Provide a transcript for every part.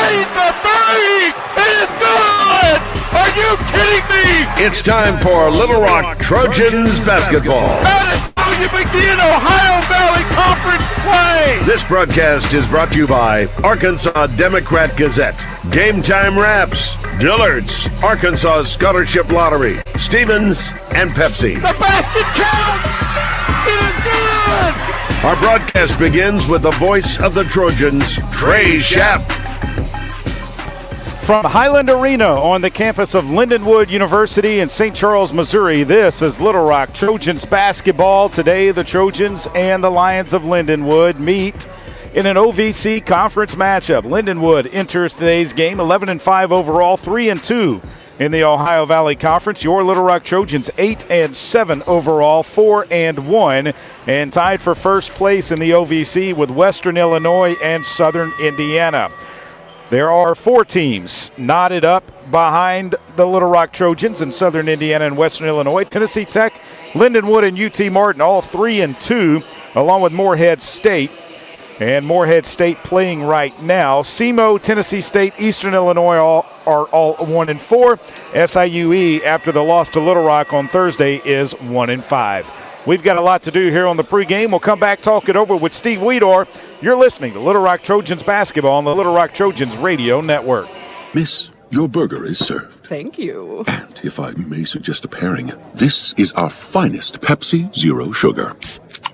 made the three! It is good! Are you kidding me? It's time for Little Rock Trojans basketball. That is how you begin Ohio Valley Conference play! This broadcast is brought to you by Arkansas Democrat Gazette, Game Time Wraps, Dillard's, Arkansas Scholarship Lottery, Stevens, and Pepsi. The basket counts! It is good! Our broadcast begins with the voice of the Trojans, Trey Schapp. From Highland Arena on the campus of Lindenwood University in St. Charles, Missouri, this is Little Rock Trojans basketball. Today, the Trojans and the Lions of Lindenwood meet in an OVC conference matchup. Lindenwood enters today's game 11-5 overall, 3-2 in the Ohio Valley Conference. Your Little Rock Trojans 8-7 overall, 4-1, and tied for first place in the OVC with Western Illinois and Southern Indiana. There are 4 teams knotted up behind the Little Rock Trojans in Southern Indiana and Western Illinois. Tennessee Tech, Lindenwood, and UT Martin, all 3-2, along with Morehead State. And Morehead State playing right now. SEMO, Tennessee State, Eastern Illinois are all 1-4. SIUE, after the loss to Little Rock on Thursday, is 1-5. We've got a lot to do here on the pregame. We'll come back, talk it over with Steve Weedor. You're listening to Little Rock Trojans basketball on the Little Rock Trojans radio network. Miss, your burger is served. Thank you. And if I may suggest a pairing, this is our finest Pepsi Zero Sugar.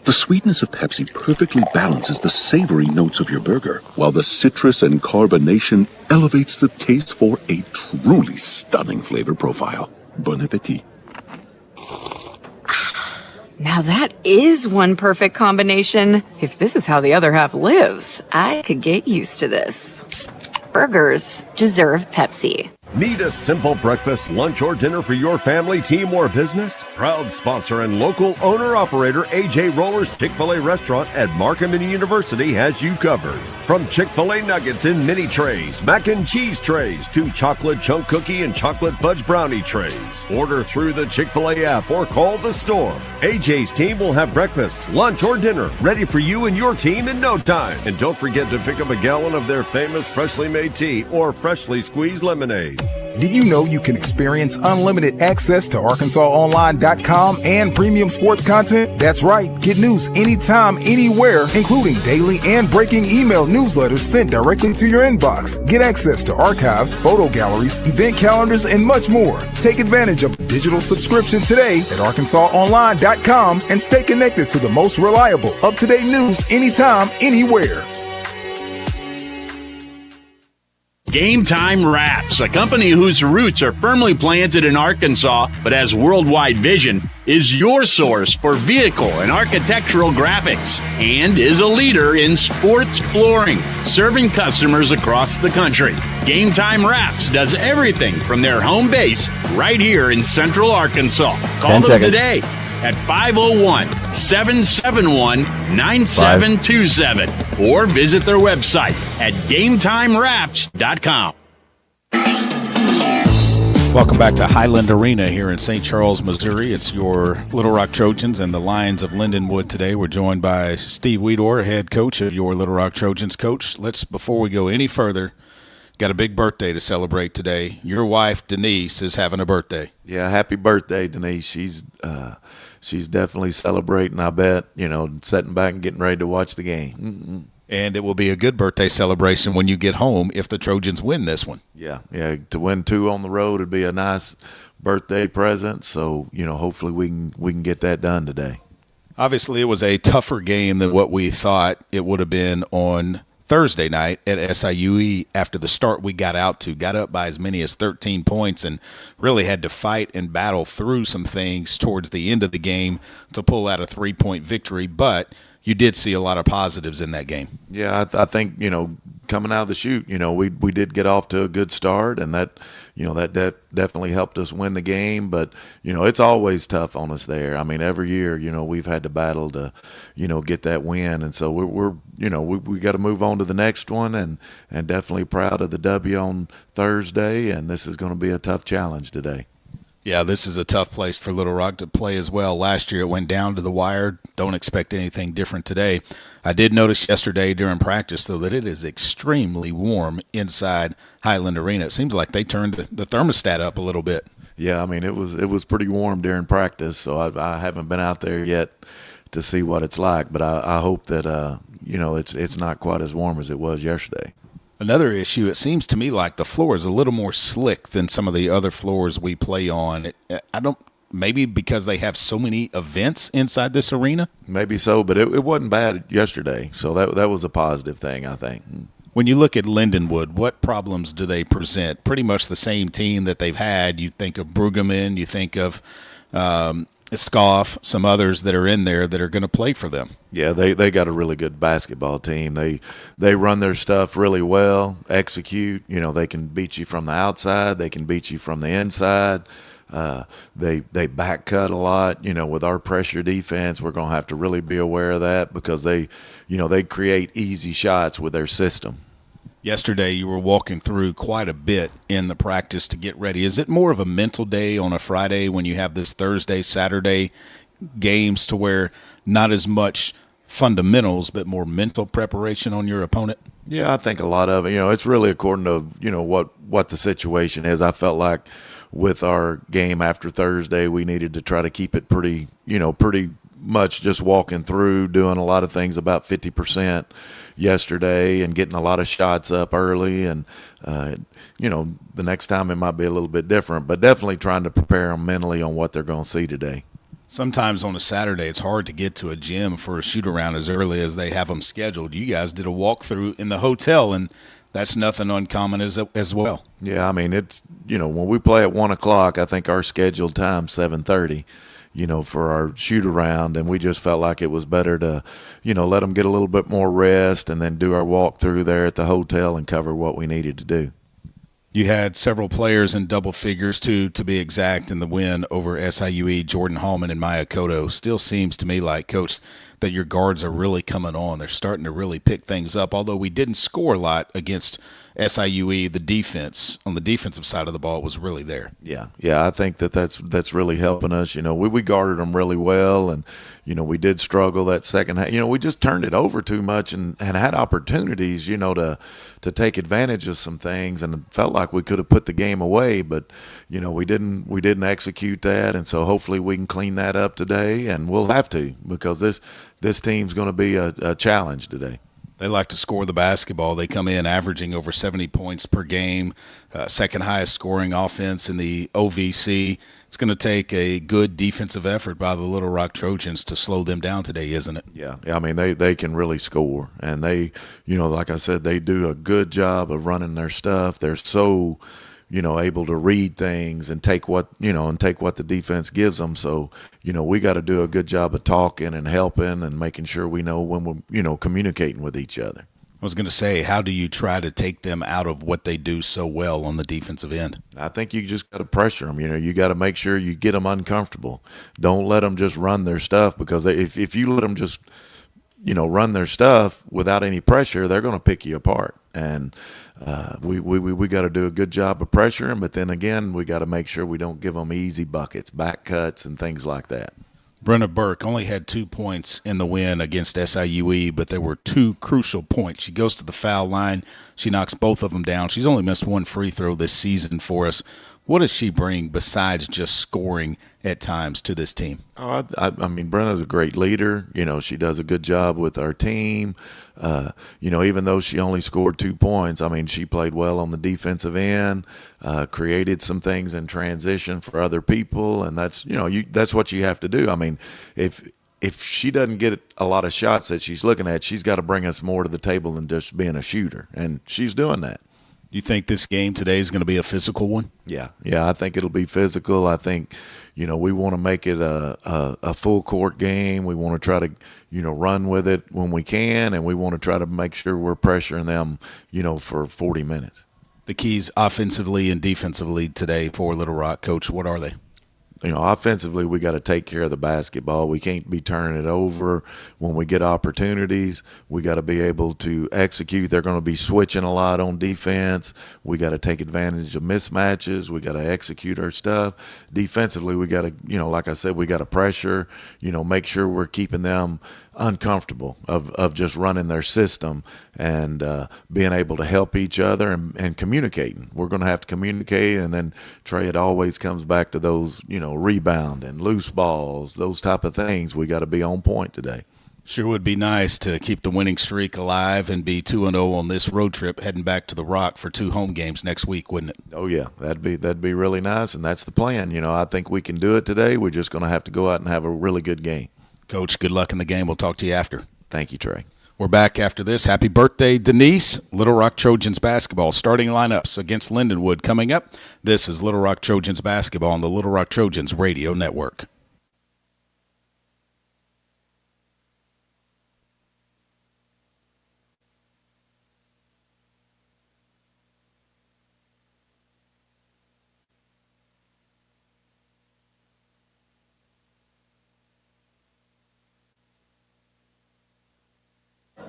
The sweetness of Pepsi perfectly balances the savory notes of your burger, while the citrus and carbonation elevates the taste for a truly stunning flavor profile. Bon appetit. Now that is one perfect combination. If this is how the other half lives, I could get used to this. Burgers deserve Pepsi. Need a simple breakfast, lunch, or dinner for your family, team, or business? Proud sponsor and local owner-operator AJ Roller's Chick-fil-A restaurant at Markham University has you covered. From Chick-fil-A nuggets in mini trays, mac and cheese trays, to chocolate chunk cookie and chocolate fudge brownie trays. Order through the Chick-fil-A app or call the store. AJ's team will have breakfast, lunch, or dinner ready for you and your team in no time. And don't forget to pick up a gallon of their famous freshly made tea or freshly squeezed lemonade. Did you know you can experience unlimited access to ArkansasOnline.com and premium sports content? That's right. Get news anytime, anywhere, including daily and breaking email newsletters sent directly to your inbox. Get access to archives, photo galleries, event calendars, and much more. Take advantage of digital subscription today at ArkansasOnline.com and stay connected to the most reliable, up-to-date news anytime, anywhere. Game Time Wraps, a company whose roots are firmly planted in Arkansas but has worldwide vision, is your source for vehicle and architectural graphics and is a leader in sports flooring, serving customers across the country. Game Time Wraps does everything from their home base right here in Central Arkansas. Call them today at 501-771-9727 or visit their website at GameTimeWraps.com. Welcome back to Highland Arena here in St. Charles, Missouri. It's your Little Rock Trojans and the Lions of Lindenwood today. We're joined by Steve Weedor, head coach of your Little Rock Trojans. Coach, before we go any further, got a big birthday to celebrate today. Your wife, Denise, is having a birthday. Yeah, happy birthday, Denise. She's definitely celebrating, I bet, sitting back and getting ready to watch the game. Mm-mm. And it will be a good birthday celebration when you get home if the Trojans win this one. Yeah, to win 2 on the road would be a nice birthday present. So, hopefully we can get that done today. Obviously, it was a tougher game than what we thought it would have been on Thursday night at SIUE after the start we got up by as many as 13 points and really had to fight and battle through some things towards the end of the game to pull out a 3-point victory. But you did see a lot of positives in that game. Yeah, I think, coming out of the chute, we did get off to a good start, and that definitely helped us win the game. But, it's always tough on us there. I mean, every year, we've had to battle to, get that win. And so we got to move on to the next one, and definitely proud of the W on Thursday. And this is going to be a tough challenge today. Yeah, this is a tough place for Little Rock to play as well. Last year it went down to the wire. Don't expect anything different today. I did notice yesterday during practice, though, that it is extremely warm inside Highland Arena. It seems like they turned the thermostat up a little bit. Yeah, I mean, it was pretty warm during practice, so I haven't been out there yet to see what it's like. But I hope that, it's not quite as warm as it was yesterday. Another issue, it seems to me like the floor is a little more slick than some of the other floors we play on. Maybe because they have so many events inside this arena? Maybe so, but it wasn't bad yesterday, so that was a positive thing, I think. When you look at Lindenwood, what problems do they present? Pretty much the same team that they've had. You think of Brueggemann, you think of Scoff, some others that are in there that are going to play for them. Yeah, they got a really good basketball team. They run their stuff really well, execute. They can beat you from the outside. They can beat you from the inside. They back cut a lot. With our pressure defense, we're going to have to really be aware of that because they create easy shots with their system. Yesterday, you were walking through quite a bit in the practice to get ready. Is it more of a mental day on a Friday when you have this Thursday, Saturday games to where not as much fundamentals but more mental preparation on your opponent? Yeah, I think a lot of it. It's really according to, what the situation is. I felt like with our game after Thursday, we needed to try to keep it pretty much just walking through, doing a lot of things about 50% yesterday and getting a lot of shots up early. And, the next time it might be a little bit different, but definitely trying to prepare them mentally on what they're going to see today. Sometimes on a Saturday, it's hard to get to a gym for a shoot-around as early as they have them scheduled. You guys did a walkthrough in the hotel, and that's nothing uncommon as well. Yeah, I mean, it's, when we play at 1 o'clock, I think our scheduled time 7:30. For our shoot around, and we just felt like it was better to, let them get a little bit more rest and then do our walk through there at the hotel and cover what we needed to do. You had several players in double figures, to be exact, in the win over SIUE, Jordan Hallman and Maya Cotto. Still seems to me like, Coach, that your guards are really coming on. They're starting to really pick things up, although we didn't score a lot against SIUE. The defense, on the defensive side of the ball, was really there. Yeah, I think that's really helping us. We guarded them really well, and, we did struggle that second half. We just turned it over too much and had opportunities, to take advantage of some things, and it felt like we could have put the game away, but, we didn't execute that, and so hopefully we can clean that up today, and we'll have to because this team's going to be a challenge today. They like to score the basketball. They come in averaging over 70 points per game, second highest scoring offense in the OVC. It's going to take a good defensive effort by the Little Rock Trojans to slow them down today, isn't it? Yeah. I mean, they can really score. And they, like I said, they do a good job of running their stuff. They're so able to read things and take what the defense gives them. So, we got to do a good job of talking and helping and making sure we know when we're, communicating with each other. I was going to say, how do you try to take them out of what they do so well on the defensive end? I think you just got to pressure them. You got to make sure you get them uncomfortable. Don't let them just run their stuff because if you let them just, run their stuff without any pressure, they're going to pick you apart. And we got to do a good job of pressuring, but then again, we got to make sure we don't give them easy buckets, back cuts, and things like that. Brenna Burke only had 2 points in the win against SIUE, but there were 2 crucial points. She goes to the foul line. She knocks both of them down. She's only missed 1 free throw this season for us. What does she bring besides just scoring at times to this team? I mean, Brenna's a great leader. She does a good job with our team. Even though she only scored 2 points, I mean, she played well on the defensive end, created some things in transition for other people, and that's that's what you have to do. I mean, if she doesn't get a lot of shots that she's looking at, she's got to bring us more to the table than just being a shooter, and she's doing that. You think this game today is going to be a physical one? Yeah, I think it'll be physical. I think, we want to make it a full court game. We want to try to, run with it when we can, and we want to try to make sure we're pressuring them, for 40 minutes. The keys offensively and defensively today for Little Rock, Coach, what are they? offensively, we got to take care of the basketball. We can't be turning it over when we get opportunities. We got to be able to execute. They're going to be switching a lot on defense. We got to take advantage of mismatches. We got to execute our stuff. Defensively, we got to, like I said, we got to pressure, make sure we're keeping them uncomfortable of just running their system and being able to help each other and communicating. We're going to have to communicate, and then, Trey, it always comes back to those, rebound and loose balls, those type of things. We got to be on point today. Sure would be nice to keep the winning streak alive and be 2-0 on this road trip heading back to the Rock for 2 home games next week, wouldn't it? Oh, yeah. That'd be really nice, and that's the plan. I think we can do it today. We're just going to have to go out and have a really good game. Coach, good luck in the game. We'll talk to you after. Thank you, Trey. We're back after this. Happy birthday, Denise. Little Rock Trojans basketball starting lineups against Lindenwood coming up. This is Little Rock Trojans basketball on the Little Rock Trojans radio network.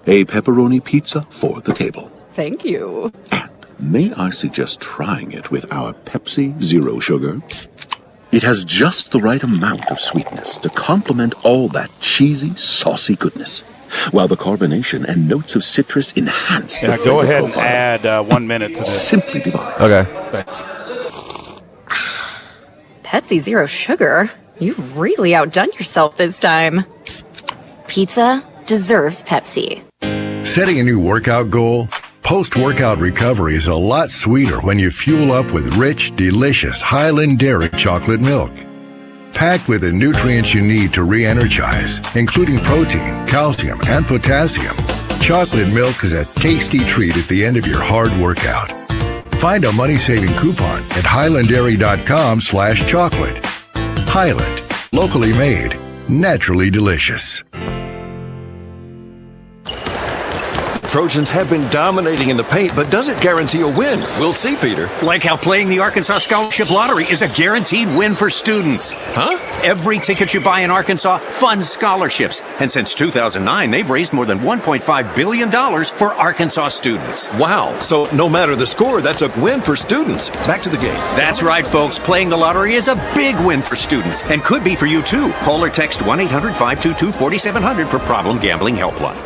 A pepperoni pizza for the table. Thank you. And may I suggest trying it with our Pepsi Zero Sugar? It has just the right amount of sweetness to complement all that cheesy, saucy goodness, while the carbonation and notes of citrus enhance the flavor go ahead profile. and add 1 minute to this. Simply divine. Okay. Thanks. Pepsi Zero Sugar? You've really outdone yourself this time. Pizza deserves Pepsi. Setting a new workout goal? Post-workout recovery is a lot sweeter when you fuel up with rich, delicious Highland Dairy chocolate milk. Packed with the nutrients you need to re-energize, including protein, calcium, and potassium, chocolate milk is a tasty treat at the end of your hard workout. Find a money-saving coupon at highlanddairy.com/chocolate. Highland, locally made, naturally delicious. Trojans have been dominating in the paint, but does it guarantee a win? We'll see, Peter. Like how playing the Arkansas Scholarship Lottery is a guaranteed win for students. Huh? Every ticket you buy in Arkansas funds scholarships. And since 2009, they've raised more than $1.5 billion for Arkansas students. Wow. So no matter the score, that's a win for students. Back to the game. That's right, folks. Playing the lottery is a big win for students and could be for you, too. Call or text 1-800-522-4700 for Problem Gambling Helpline.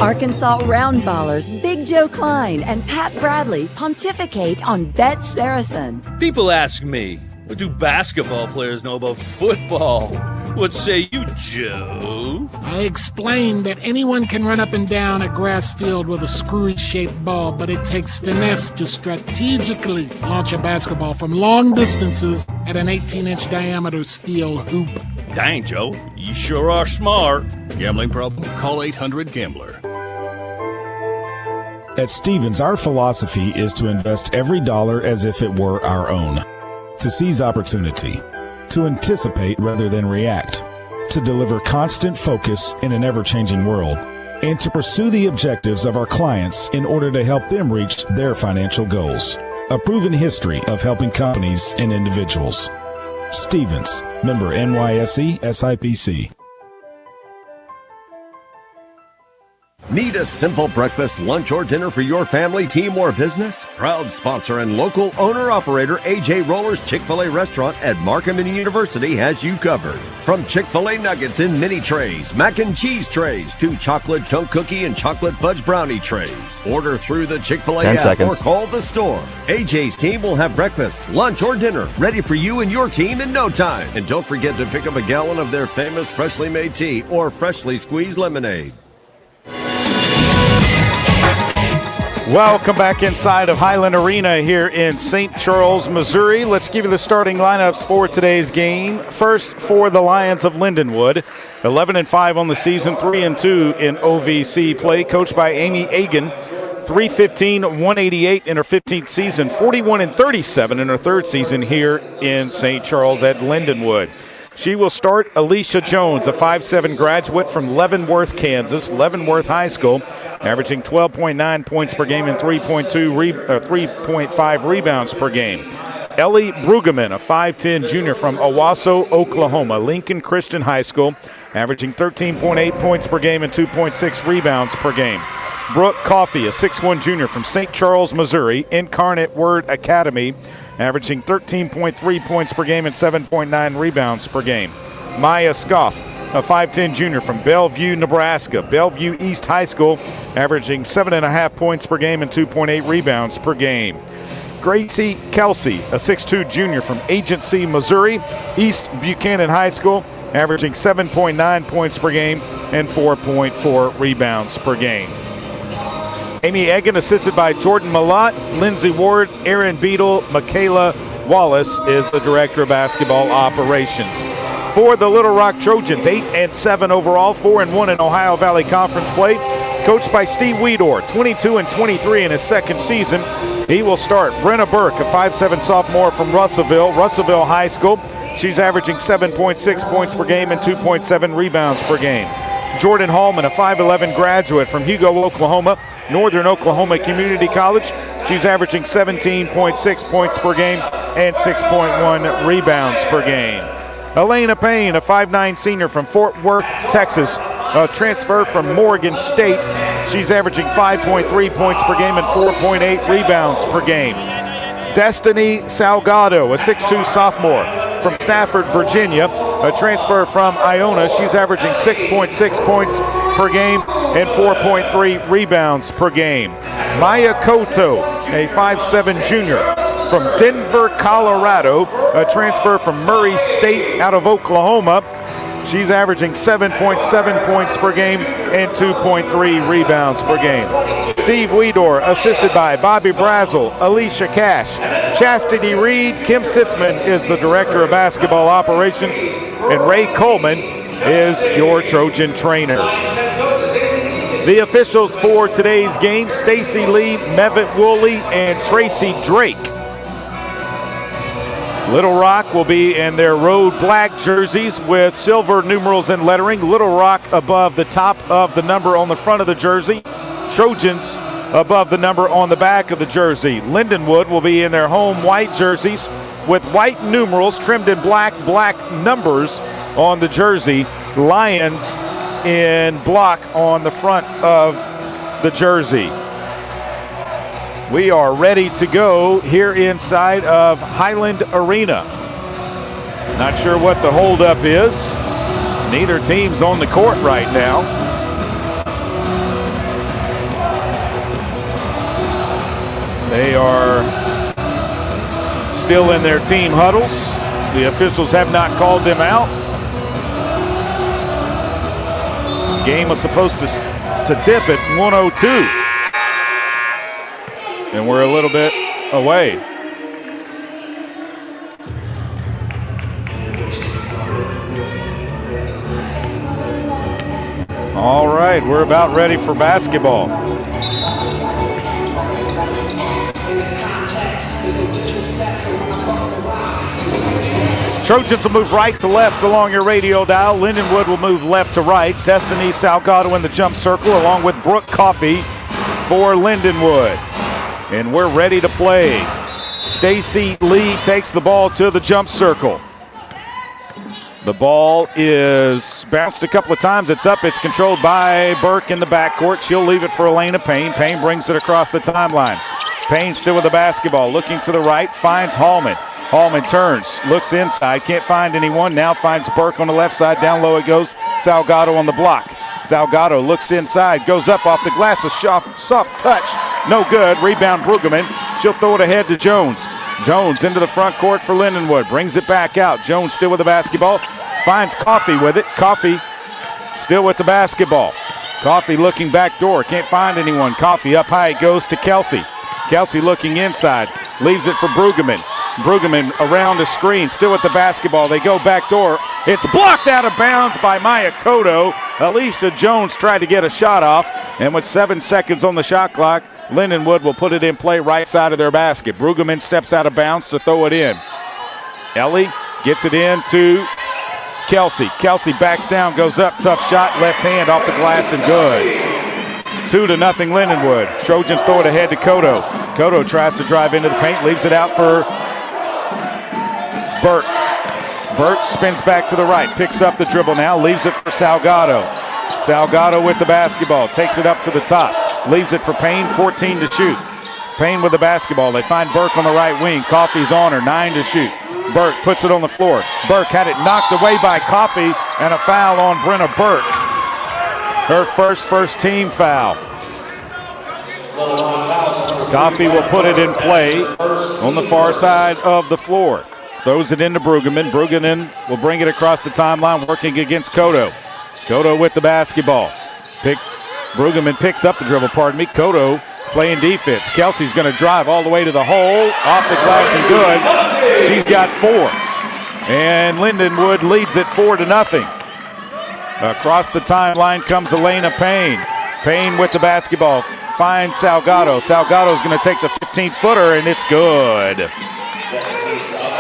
Arkansas round ballers Big Joe Klein and Pat Bradley pontificate on Bet Saracen. People ask me, what do basketball players know about football? What say you, Joe? I explained that anyone can run up and down a grass field with a screwy-shaped ball, but it takes finesse to strategically launch a basketball from long distances at an 18-inch diameter steel hoop. Dang, Joe, you sure are smart. Gambling problem? Call 800-GAMBLER. At Stevens, our philosophy is to invest every dollar as if it were our own, to seize opportunity, to anticipate rather than react, to deliver constant focus in an ever-changing world, and to pursue the objectives of our clients in order to help them reach their financial goals. A proven history of helping companies and individuals. Stevens, member NYSE SIPC. Need a simple breakfast, lunch, or dinner for your family, team, or business? Proud sponsor and local owner-operator AJ Roller's Chick-fil-A restaurant at Markham University has you covered. From Chick-fil-A nuggets in mini trays, mac and cheese trays, to chocolate chunk cookie and chocolate fudge brownie trays. Order through the Chick-fil-A app or call the store. AJ's team will have breakfast, lunch, or dinner ready for you and your team in no time. And don't forget to pick up a gallon of their famous freshly made tea or freshly squeezed lemonade. Welcome back inside of Highland Arena here in St. Charles, Missouri. Let's give you the starting lineups for today's game. First, for the Lions of Lindenwood, 11-5 on the season, 3-2 in OVC play, coached by Amy Agan. 315-188 in her 15th season, 41-37 in her third season here in St. Charles at Lindenwood. She will start Alicia Jones, a 5'7 graduate from Leavenworth, Kansas, Leavenworth High School, averaging 12.9 points per game and 3.5 rebounds per game. Ellie Brueggemann, a 5'10 junior from Owasso, Oklahoma, Lincoln Christian High School, averaging 13.8 points per game and 2.6 rebounds per game. Brooke Coffey, a 6'1 junior from St. Charles, Missouri, Incarnate Word Academy, averaging 13.3 points per game and 7.9 rebounds per game. Maya Scoff, a 5'10 junior from Bellevue, Nebraska, Bellevue East High School, averaging 7.5 points per game and 2.8 rebounds per game. Gracie Kelsey, a 6'2 junior from Agency, Missouri, East Buchanan High School, averaging 7.9 points per game and 4.4 rebounds per game. Amy Egan, assisted by Jordan Malott, Lindsey Ward, Aaron Beadle, Michaela Wallace is the director of basketball operations. For the Little Rock Trojans, 8-7 overall, 4-1 in Ohio Valley Conference play. Coached by Steve Weedor, 22-23 in his second season. He will start. Brenna Burke, a 5'7 sophomore from Russellville High School. She's averaging 7.6 points per game and 2.7 rebounds per game. Jordan Hallman, a 5'11 graduate from Hugo, Oklahoma, Northern Oklahoma Community College. She's averaging 17.6 points per game and 6.1 rebounds per game. Elena Payne, a 5'9 senior from Fort Worth, Texas, a transfer from Morgan State. She's averaging 5.3 points per game and 4.8 rebounds per game. Destiny Salgado, a 6'2 sophomore from Stafford, Virginia, a transfer from Iona. She's averaging 6.6 points per game and 4.3 rebounds per game. Maya Koto, a 5'7 junior from Denver, Colorado, a transfer from Murray State out of Oklahoma. She's averaging 7.7 points per game and 2.3 rebounds per game. Steve Weedor, assisted by Bobby Brazel, Alicia Cash, Chastity Reed, Kim Sitzman is the director of basketball operations, and Ray Coleman is your Trojan trainer. The officials for today's game, Stacy Lee, Mevett Woolley, and Tracy Drake. Little Rock will be in their road black jerseys with silver numerals and lettering. Little Rock above the top of the number on the front of the jersey. Trojans above the number on the back of the jersey. Lindenwood will be in their home white jerseys with white numerals trimmed in black numbers on the jersey. Lions in block on the front of the jersey. We are ready to go here inside of Highland Arena. Not sure what the holdup is. Neither team's on the court right now. They are still in their team huddles. The officials have not called them out. Game was supposed to tip at 1:02. And we're a little bit away. All right, we're about ready for basketball. Trojans will move right to left along your radio dial. Lindenwood will move left to right. Destiny Salgado in the jump circle along with Brooke Coffey for Lindenwood. And we're ready to play. Stacy Lee takes the ball to the jump circle. The ball is bounced a couple of times. It's up. It's controlled by Burke in the backcourt. She'll leave it for Elena Payne. Payne brings it across the timeline. Payne still with the basketball. Looking to the right. Finds Hallman. Hallman turns. Looks inside. Can't find anyone. Now finds Burke on the left side. Down low it goes. Salgado on the block. Salgado looks inside. Goes up off the glass. A soft touch. No good. Rebound Brueggemann. She'll throw it ahead to Jones. Jones into the front court for Lindenwood. Brings it back out. Jones still with the basketball. Finds Coffey with it. Coffey still with the basketball. Coffey looking back door. Can't find anyone. Coffey up high. It goes to Kelsey. Kelsey looking inside. Leaves it for Brueggemann. Brueggemann around the screen. Still with the basketball. They go back door. It's blocked out of bounds by Maya Koto. Alicia Jones tried to get a shot off. And with 7 seconds on the shot clock, Lindenwood will put it in play right side of their basket. Brueggemann steps out of bounds to throw it in. Ellie gets it in to Kelsey. Kelsey backs down, goes up, tough shot, left hand off the glass and good. 2-0 Lindenwood. Trojans throw it ahead to Koto. Koto tries to drive into the paint, leaves it out for Burke. Burke spins back to the right, picks up the dribble now, leaves it for Salgado. Salgado with the basketball, takes it up to the top, leaves it for Payne, 14 to shoot. Payne with the basketball. They find Burke on the right wing. Coffey's on her, 9 to shoot. Burke puts it on the floor. Burke had it knocked away by Coffey, and a foul on Brenna Burke. Her first team foul. Coffey will put it in play on the far side of the floor. Throws it into Brueggemann. Brueggemann will bring it across the timeline, working against Cotto. Cotto with the basketball. Brueggemann picks up the dribble, Cotto playing defense. Kelsey's going to drive all the way to the hole. Off the glass and good. She's got 4. And Lindenwood leads it 4-0. Across the timeline comes Elena Payne. Payne with the basketball. Finds Salgado. Salgado's going to take the 15-footer, and it's good.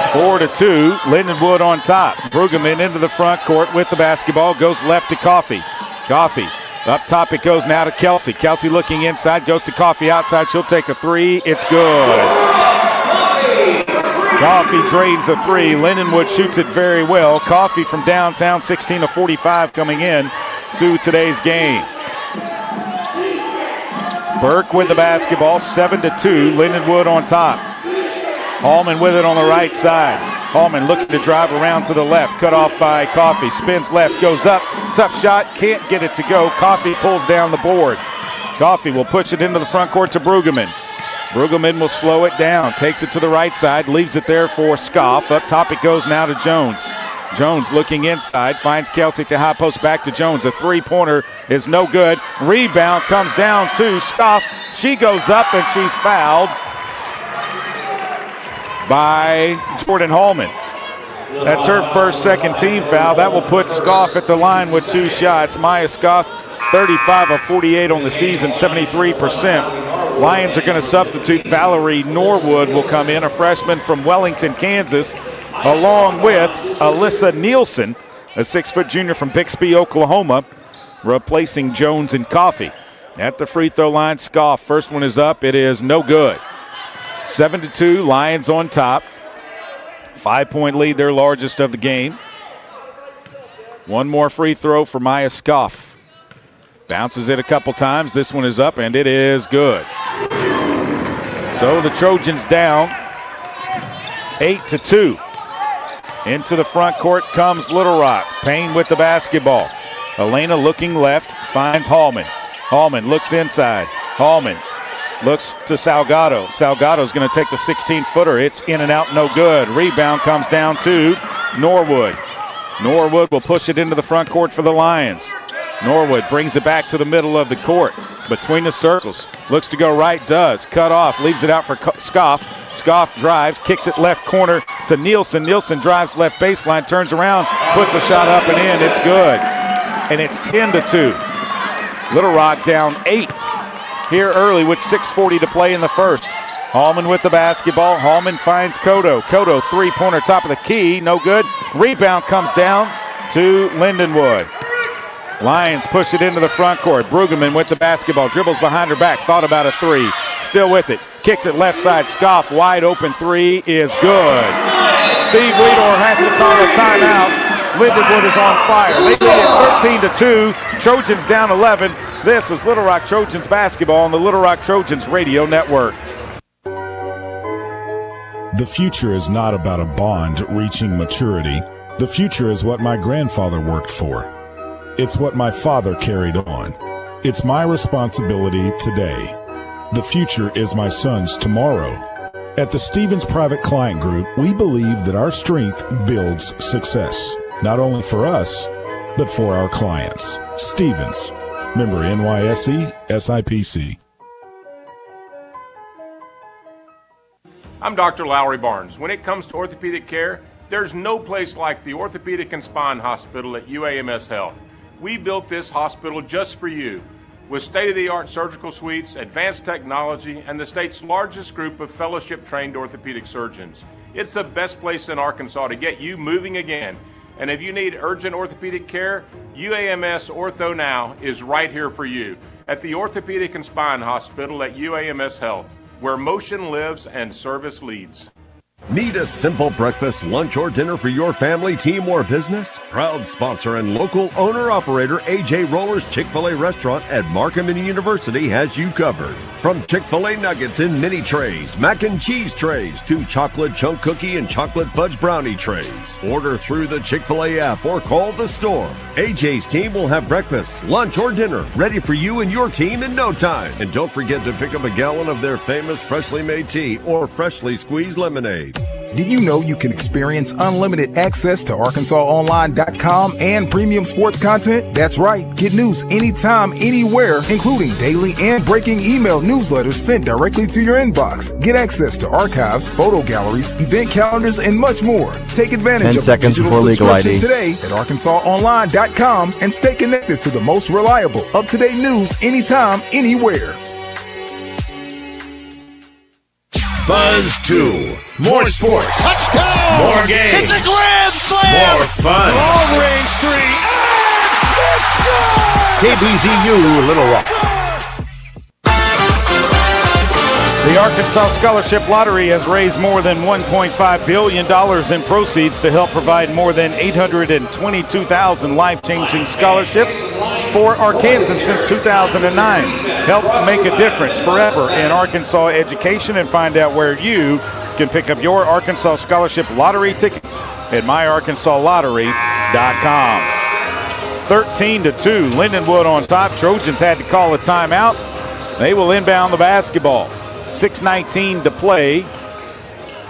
4-2. Lindenwood on top. Brueggemann into the front court with the basketball. Goes left to Coffey. Coffey. Up top it goes now to Kelsey. Kelsey looking inside, goes to Coffey outside. She'll take a 3. It's good. Coffey drains a 3. Lindenwood shoots it very well. Coffey from downtown, 16 of 45 coming in to today's game. Burke with the basketball, 7-2. Lindenwood on top. Hallman with it on the right side. Hallman looking to drive around to the left. Cut off by Coffey. Spins left, goes up. Tough shot, can't get it to go. Coffey pulls down the board. Coffey will push it into the front court to Brueggemann. Brueggemann will slow it down. Takes it to the right side. Leaves it there for Scoff. Up top it goes now to Jones. Jones looking inside. Finds Kelsey to high post, back to Jones. A three-pointer is no good. Rebound comes down to Scoff. She goes up and she's fouled by Jordan Hallman. That's her second team foul. That will put Scoff at the line with 2 shots. Maya Scoff, 35 of 48 on the season, 73%. Lions are going to substitute. Valerie Norwood will come in, a freshman from Wellington, Kansas, along with Alyssa Nielsen, a 6-foot junior from Bixby, Oklahoma, replacing Jones and Coffey. At the free throw line, Scoff. First one is up. It is no good. 7-2, Lions on top. 5-point lead, their largest of the game. One more free throw for Maya Scoff. Bounces it a couple times. This one is up, and it is good. So the Trojans down 8-2. Into the front court comes Little Rock. Payne with the basketball. Elena looking left, finds Hallman. Hallman looks inside. Hallman looks to Salgado. Salgado's going to take the 16-footer. It's in and out, no good. Rebound comes down to Norwood. Norwood will push it into the front court for the Lions. Norwood brings it back to the middle of the court, between the circles. Looks to go right, does. Cut off, leaves it out for Scoff. Scoff drives, kicks it left corner to Nielsen. Nielsen drives left baseline, turns around, puts a shot up and in. It's good. And it's 10-2. Little Rock down 8 here early with 6:40 to play in the first. Hallman with the basketball. Hallman finds Cotto. Cotto, three-pointer, top of the key, no good. Rebound comes down to Lindenwood. Lions push it into the front court. Brueggemann with the basketball. Dribbles behind her back. Thought about a 3. Still with it. Kicks it left side. Scoff, wide open 3 is good. Steve Weedor has to call a timeout. Lindenwood is on fire. They lead it 13-2. Trojans down 11. This is Little Rock Trojans basketball on the Little Rock Trojans radio network. The future is not about a bond reaching maturity. The future is what my grandfather worked for. It's what my father carried on. It's my responsibility today. The future is my son's tomorrow. At the Stevens Private Client Group, we believe that our strength builds success, not only for us, but for our clients. Stevens, member NYSE, SIPC. I'm Dr. Lowry Barnes. When it comes to orthopedic care, there's no place like the Orthopedic and Spine Hospital at UAMS Health. We built this hospital just for you, with state-of-the-art surgical suites, advanced technology, and the state's largest group of fellowship-trained orthopedic surgeons. It's the best place in Arkansas to get you moving again. And if you need urgent orthopedic care, UAMS Ortho Now is right here for you at the Orthopedic and Spine Hospital at UAMS Health, where motion lives and service leads. Need a simple breakfast, lunch, or dinner for your family, team, or business? Proud sponsor and local owner-operator AJ Roller's Chick-fil-A restaurant at Markham University has you covered. From Chick-fil-A nuggets in mini trays, mac and cheese trays, to chocolate chunk cookie and chocolate fudge brownie trays. Order through the Chick-fil-A app or call the store. AJ's team will have breakfast, lunch, or dinner ready for you and your team in no time. And don't forget to pick up a gallon of their famous freshly made tea or freshly squeezed lemonade. Did you know you can experience unlimited access to ArkansasOnline.com and premium sports content? That's right. Get news anytime, anywhere, including daily and breaking email newsletters sent directly to your inbox. Get access to archives, photo galleries, event calendars, and much more. Take advantage of the digital subscription today at ArkansasOnline.com and stay connected to the most reliable, up-to-date news anytime, anywhere. Buzz 2. More sports. Touchdown! More games. It's a grand slam! More fun. Long range three. And it's good! KBZU Little Rock. The Arkansas Scholarship Lottery has raised more than $1.5 billion in proceeds to help provide more than 822,000 life-changing scholarships for Arkansans since 2009. Help make a difference forever in Arkansas education, and find out where you can pick up your Arkansas Scholarship Lottery tickets at myarkansaslottery.com. 13-2, Lindenwood on top. Trojans had to call a timeout. They will inbound the basketball. 6:19 to play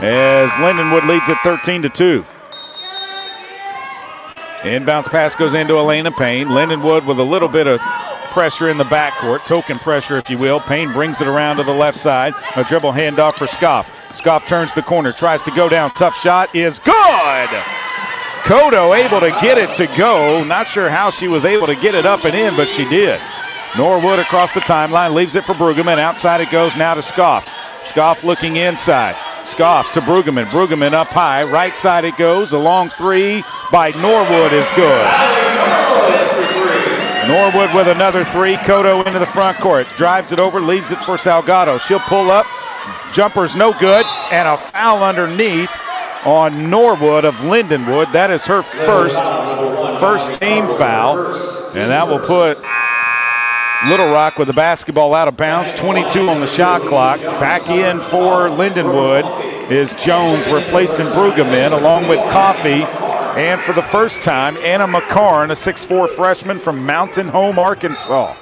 as Lindenwood leads at 13-2. Inbounds pass goes into Elena Payne. Lindenwood with a little bit of pressure in the backcourt, token pressure if you will. Payne brings it around to the left side. A dribble handoff for Scoff. Scoff turns the corner, tries to go down. Tough shot is good. Kodo able to get it to go. Not sure how she was able to get it up and in, but she did. Norwood across the timeline, leaves it for Brueggemann. Outside it goes now to Scoff. Scoff looking inside. Scoff to Brueggemann. Brueggemann up high. Right side it goes. A long three by Norwood is good. Norwood with another three. Kodo into the front court. Drives it over, leaves it for Salgado. She'll pull up. Jumper's no good. And a foul underneath on Norwood of Lindenwood. That is her first team foul. And that will put Little Rock with the basketball out of bounds. 22 on the shot clock. Back in for Lindenwood is Jones replacing Brueggemann along with Coffey. And for the first time, Anna McCarn, a 6'4 freshman from Mountain Home, Arkansas.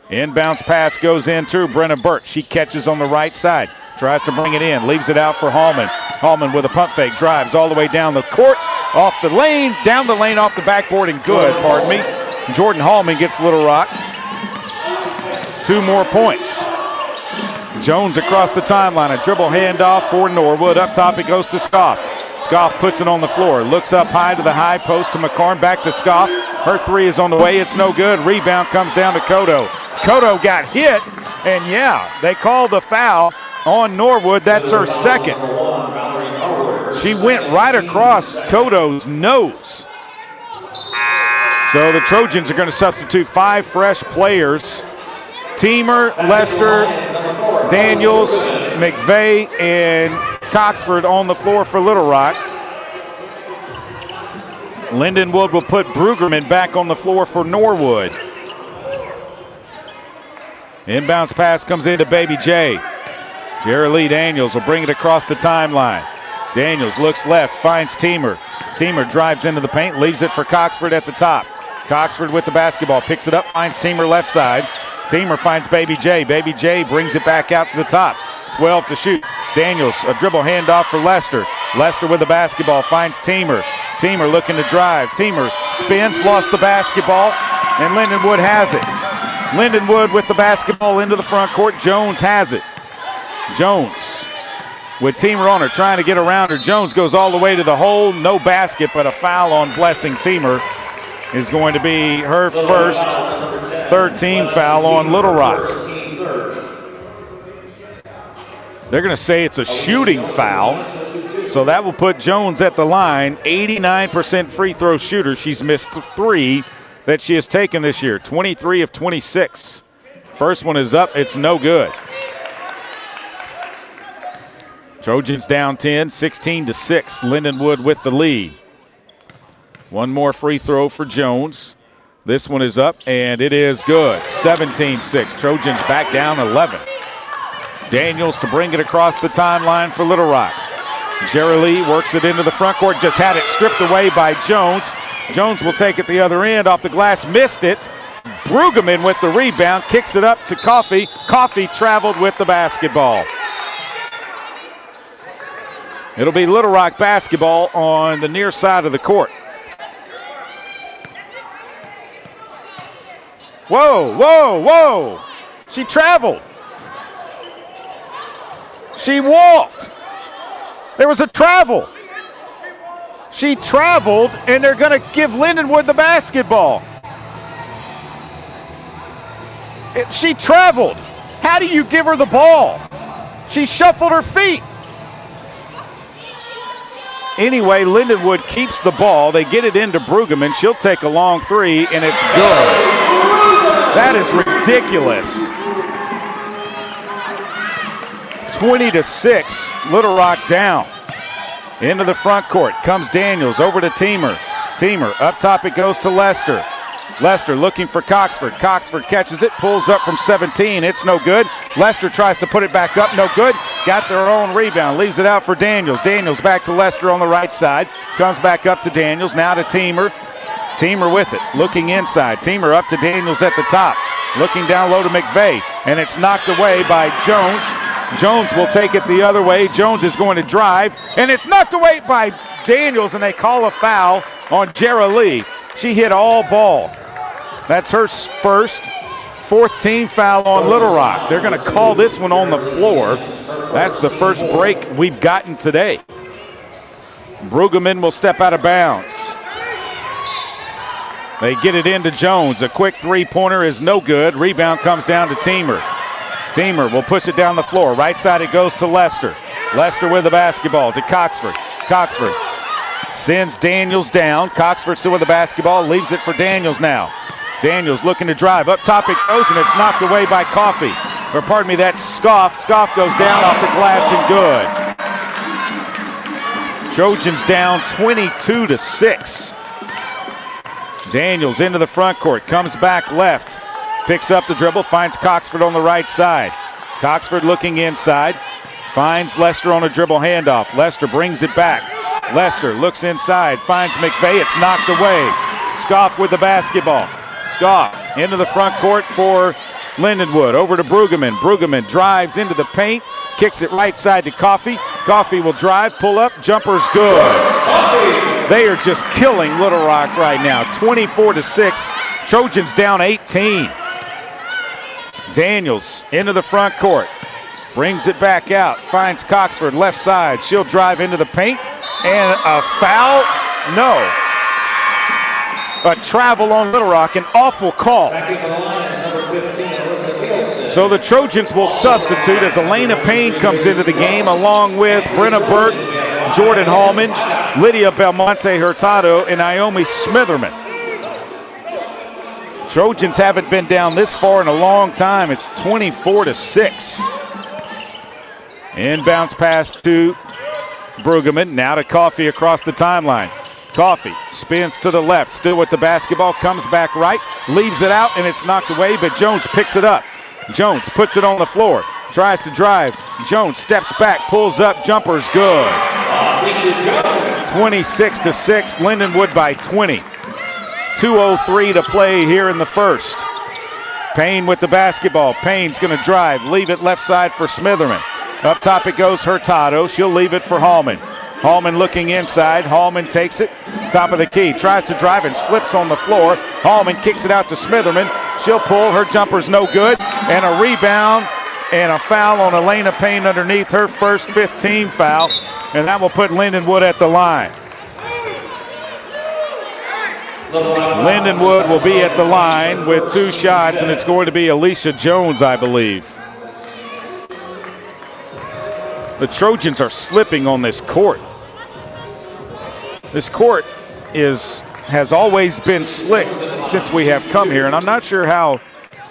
Inbounds pass goes into Brenna Burt. She catches on the right side. Tries to bring it in. Leaves it out for Hallman. Hallman with a pump fake. Drives all the way down the court. Off the lane. Down the lane off the backboard and good, pardon me. Jordan Hallman gets Little Rock 2 more points. Jones across the timeline. A dribble handoff for Norwood. Up top it goes to Scoff. Scoff puts it on the floor. Looks up high to the high post to McCarn. Back to Scoff. Her three is on the way. It's no good. Rebound comes down to Kodo. Kodo got hit. And yeah, they called the foul on Norwood. That's her second. She went right across Kodo's nose. So the Trojans are going to substitute 5 fresh players. Teamer, Lester, Daniels, McVeigh, and Coxford on the floor for Little Rock. Lindenwood will put Brueggemann back on the floor for Norwood. Inbounds pass comes into Baby J. Jerry Daniels will bring it across the timeline. Daniels looks left, finds Teamer. Teamer drives into the paint, leaves it for Coxford at the top. Coxford with the basketball, picks it up, finds Teamer left side. Teamer finds Baby J. Baby J brings it back out to the top. 12 to shoot. Daniels, a dribble handoff for Lester. Lester with the basketball, finds Teamer. Teamer looking to drive. Teamer spins, lost the basketball, and Lindenwood has it. Lindenwood with the basketball into the front court. Jones has it. Jones with Teamer on her, trying to get around her. Jones goes all the way to the hole. No basket, but a foul on Blessing Teamer is going to be her first third team foul on Little Rock. They're going to say it's a shooting foul, so that will put Jones at the line. 89% free throw shooter. She's missed 3 that she has taken this year. 23 of 26. First one is up. It's no good. Trojans down 10, 16-6. Lindenwood with the lead. One more free throw for Jones. This one is up, and it is good. 17-6. Trojans back down 11. Daniels to bring it across the timeline for Little Rock. Jerry Lee works it into the front court, just had it stripped away by Jones. Jones will take it the other end, off the glass, missed it. Brueggemann with the rebound, kicks it up to Coffey. Coffey traveled with the basketball. It'll be Little Rock basketball on the near side of the court. Whoa, whoa, whoa. She traveled. She walked. There was a travel. She traveled, and they're going to give Lindenwood the basketball. She traveled. How do you give her the ball? She shuffled her feet. Anyway, Lindenwood keeps the ball. They get it into Brueggemann. She'll take a long three, and it's good. That is ridiculous. 20-6, Little Rock down. Into the front court comes Daniels, over to Teamer. Teamer, up top it goes to Lester. Lester looking for Coxford. Coxford catches it, pulls up from 17. It's no good. Lester tries to put it back up, no good. Got their own rebound, leaves it out for Daniels. Daniels back to Lester on the right side. Comes back up to Daniels, now to Teamer. Teamer with it, looking inside. Teamer up to Daniels at the top. Looking down low to McVeigh, and it's knocked away by Jones. Jones will take it the other way. Jones is going to drive, and it's knocked away by Daniels, and they call a foul on Jera Lee. She hit all ball. That's her first, fourth team foul on Little Rock. They're going to call this one on the floor. That's the first break we've gotten today. Brueggemann will step out of bounds. They get it into Jones. A quick three-pointer is no good. Rebound comes down to Teamer. Teamer will push it down the floor. Right side it goes to Lester. Lester with the basketball to Coxford. Coxford sends Daniels down. Coxford still with the basketball. Leaves it for Daniels now. Daniels looking to drive. Up top it goes, and it's knocked away by Coffey. Or pardon me, that's Scoff. Scoff goes down off the glass and good. Trojans down 22-6. Daniels into the front court. Comes back left. Picks up the dribble, finds Coxford on the right side. Coxford looking inside, finds Lester on a dribble handoff. Lester brings it back. Lester looks inside, finds McVeigh. It's knocked away. Scoff with the basketball. Scoff into the front court for Lindenwood. Over to Brueggemann. Brueggemann drives into the paint, kicks it right side to Coffey. Coffey will drive, pull up, jumper's good. They are just killing Little Rock right now. 24-6. Trojans down 18. Daniels into the front court. Brings it back out. Finds Coxford left side. She'll drive into the paint. And a foul? No. A travel on Little Rock. An awful call. So the Trojans will substitute as Elena Payne comes into the game along with Brenna Burke, Jordan Hallman, Lydia Belmonte Hurtado, and Naomi Smitherman. Trojans haven't been down this far in a long time. It's 24-6. Inbounds pass to Brueggemann. Now to Coffey across the timeline. Coffey spins to the left, still with the basketball, comes back right, leaves it out, and it's knocked away, but Jones picks it up. Jones puts it on the floor, tries to drive. Jones steps back, pulls up, jumper's good. 26-6, Lindenwood by 20. 2:03 to play here in the first. Payne with the basketball. Payne's going to drive, leave it left side for Smitherman. Up top it goes Hurtado. She'll leave it for Hallman. Hallman looking inside. Hallman takes it, top of the key. Tries to drive and slips on the floor. Hallman kicks it out to Smitherman. She'll pull. Her jumper's no good. And a rebound and a foul on Elena Payne underneath, her first 15 foul. And that will put Lindenwood at the line. Lindenwood will be at the line with 2 shots, and it's going to be Alicia Jones, I believe. The Trojans are slipping on this court. This court has always been slick since we have come here, and I'm not sure how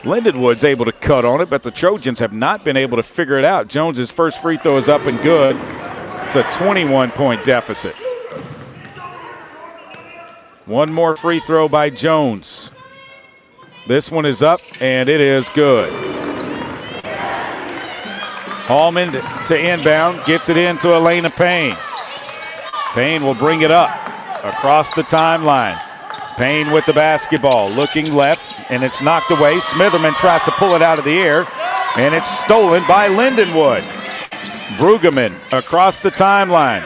Lindenwood's able to cut on it, but the Trojans have not been able to figure it out. Jones's first free throw is up and good. It's a 21-point deficit. One more free throw by Jones. This one is up, and it is good. Hallman to inbound, gets it into Elena Payne. Payne will bring it up across the timeline. Payne with the basketball, looking left, and it's knocked away. Smitherman tries to pull it out of the air, and it's stolen by Lindenwood. Brueggemann across the timeline.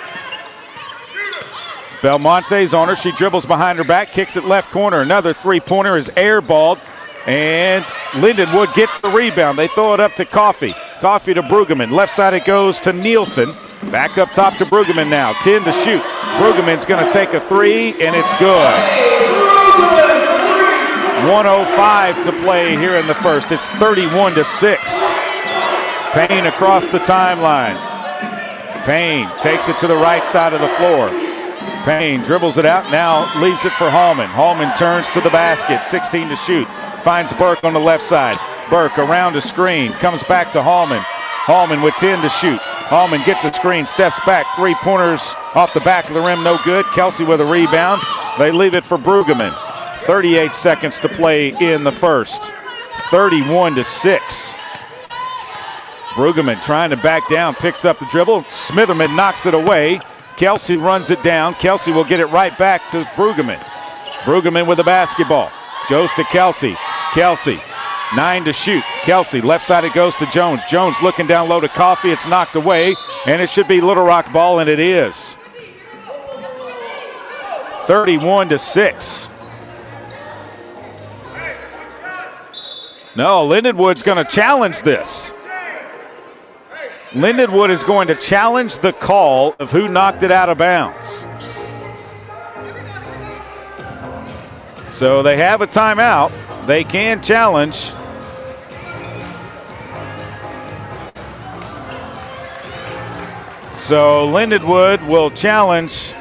Belmonte's on her. She dribbles behind her back, kicks it left corner. Another three-pointer is airballed, and Lindenwood gets the rebound. They throw it up to Coffey. Coffey to Brueggemann. Left side it goes to Nielsen. Back up top to Brueggemann now. 10 to shoot. Brueggemann's going to take a three, and it's good. 1:05 to play here in the first. It's 31-6. Payne across the timeline. Payne takes it to the right side of the floor. Payne dribbles it out, now leaves it for Hallman. Hallman turns to the basket, 16 to shoot. Finds Burke on the left side. Burke around a screen, comes back to Hallman. Hallman with 10 to shoot. Hallman gets a screen, steps back, three-pointers off the back of the rim, no good. Kelsey with a rebound. They leave it for Brueggemann. 38 seconds to play in the first. 31-6. Brueggemann trying to back down, picks up the dribble. Smitherman knocks it away. Kelsey runs it down. Kelsey will get it right back to Brueggemann. Brueggemann with the basketball. Goes to Kelsey. Kelsey, 9 to shoot. Kelsey, left side it goes to Jones. Jones looking down low to Coffey. It's knocked away, and it should be Little Rock ball, and it is. 31-6. No, Lindenwood's going to challenge this. Lindenwood is going to challenge the call of who knocked it out of bounds. So they have a timeout. They can challenge. So Lindenwood will challenge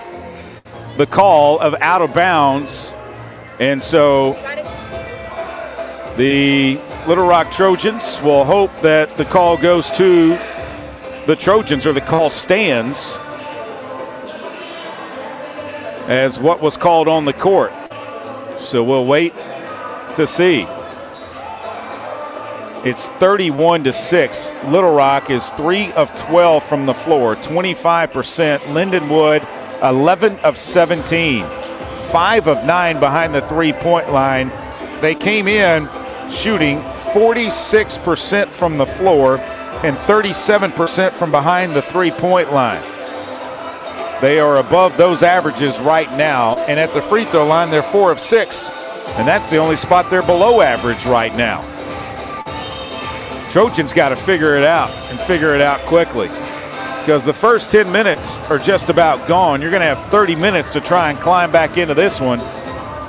the call of out of bounds. And so the Little Rock Trojans will hope that the call goes to the Trojans, or the call stands as what was called on the court. So we'll wait to see. It's 31-6. Little Rock is 3 of 12 from the floor, 25%. Lindenwood, 11 of 17, 5 of 9 behind the three-point line. They came in shooting 46% from the floor and 37% from behind the three-point line. They are above those averages right now, and at the free throw line, they're 4 of 6, and that's the only spot they're below average right now. Trojans got to figure it out, and figure it out quickly, because the first 10 minutes are just about gone. You're going to have 30 minutes to try and climb back into this one,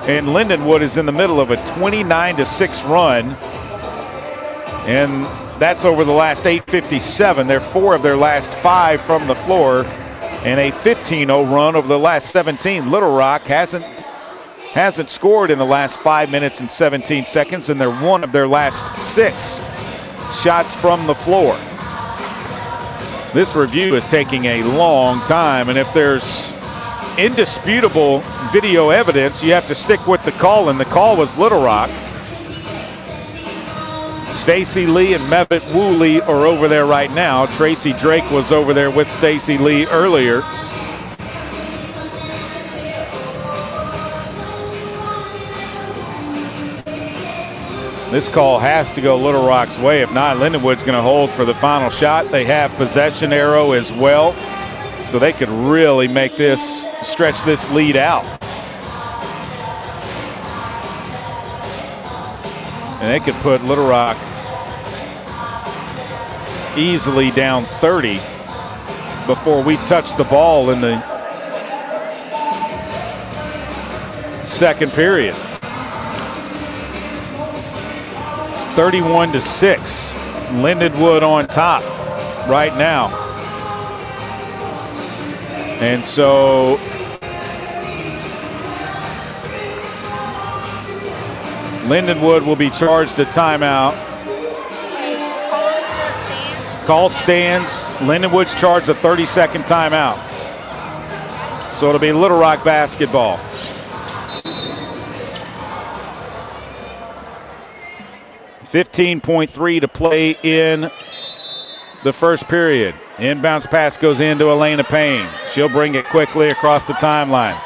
and Lindenwood is in the middle of a 29-6 run, and that's over the last 8:57. They're 4 of their last 5 from the floor, and a 15-0 run over the last 17. Little Rock hasn't scored in the last 5 minutes and 17 seconds, and they're 1 of their last 6 shots from the floor. This review is taking a long time, and if there's indisputable video evidence, you have to stick with the call, and the call was Little Rock. Stacy Lee and Mevit Woolley are over there right now. Tracy Drake was over there with Stacy Lee earlier. This call has to go Little Rock's way. If not, Lindenwood's going to hold for the final shot. They have possession arrow as well, so they could really make this, stretch this lead out. And they could put Little Rock easily down 30 before we touch the ball in the second period. It's 31-6. Lindenwood on top right now. And so Lindenwood will be charged a timeout. Call stands. Lindenwood's charged a 30-second timeout. So it'll be Little Rock basketball. .3 to play in the first period. Inbounds pass goes into Elena Payne. She'll bring it quickly across the timeline.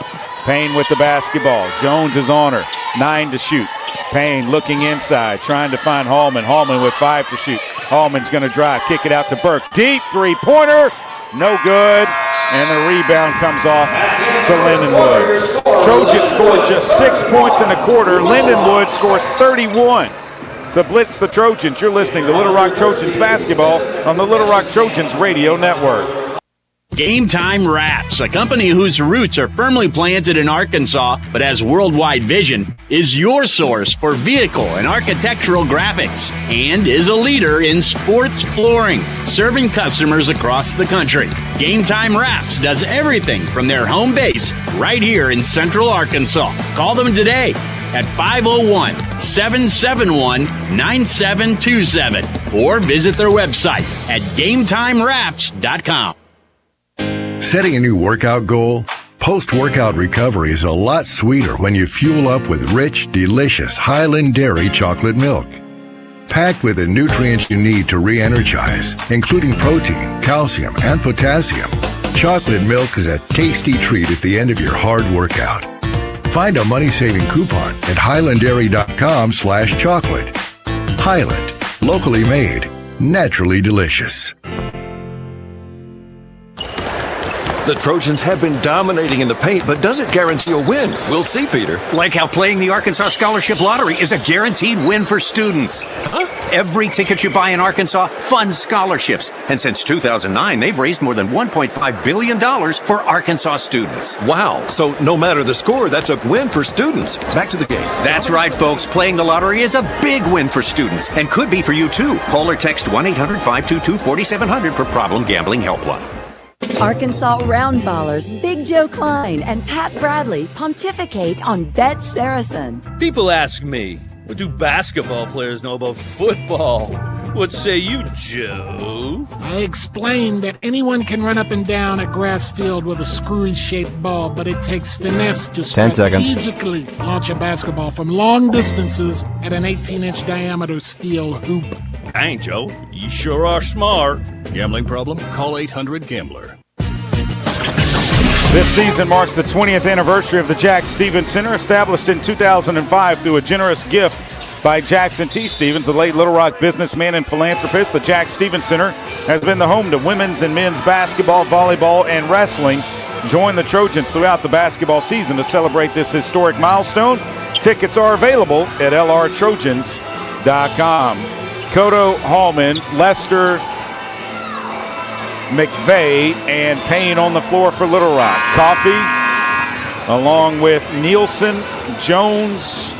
Payne with the basketball. Jones is on her. 9 to shoot. Payne looking inside, trying to find Hallman. Hallman with 5 to shoot. Hallman's going to drive, kick it out to Burke. Deep three-pointer, no good. And the rebound comes off to Lindenwood. Trojans scored just 6 points in the quarter. Lindenwood scores 31 to blitz the Trojans. You're listening to Little Rock Trojans basketball on the Little Rock Trojans radio network. Game Time Wraps, a company whose roots are firmly planted in Arkansas but has worldwide vision, is your source for vehicle and architectural graphics and is a leader in sports flooring, serving customers across the country. Game Time Wraps does everything from their home base right here in Central Arkansas. Call them today at 501-771-9727 or visit their website at GameTimeWraps.com. Setting a new workout goal? Post-workout recovery is a lot sweeter when you fuel up with rich, delicious Highland Dairy chocolate milk. Packed with the nutrients you need to re-energize, including protein, calcium, and potassium, chocolate milk is a tasty treat at the end of your hard workout. Find a money-saving coupon at highlanddairy.com/chocolate. Highland, locally made, naturally delicious. The Trojans have been dominating in the paint, but does it guarantee a win? We'll see, Peter. Like how playing the Arkansas Scholarship Lottery is a guaranteed win for students. Huh? Every ticket you buy in Arkansas funds scholarships. And since 2009, they've raised more than $1.5 billion for Arkansas students. Wow. So no matter the score, that's a win for students. Back to the game. That's right, folks. Playing the lottery is a big win for students and could be for you, too. Call or text 1-800-522-4700 for Problem Gambling Helpline. Arkansas Round Ballers Big Joe Klein and Pat Bradley pontificate on Bet Saracen. People ask me, what do basketball players know about football? What say you, Joe? I explained that anyone can run up and down a grass field with a screwy-shaped ball, but it takes finesse to 10 seconds. strategically launch a basketball from long distances at an 18-inch diameter steel hoop. Dang, Joe, you sure are smart. Gambling problem? Call 800-GAMBLER. This season marks the 20th anniversary of the Jack Stevens Center, established in 2005 through a generous gift by Jackson T. Stevens, the late Little Rock businessman and philanthropist. The Jack Stevens Center has been the home to women's and men's basketball, volleyball, and wrestling. Join the Trojans throughout the basketball season to celebrate this historic milestone. Tickets are available at lrtrojans.com. Cotto, Hallman, Lester, McVeigh, and Payne on the floor for Little Rock. Coffee, along with Nielsen, Jones,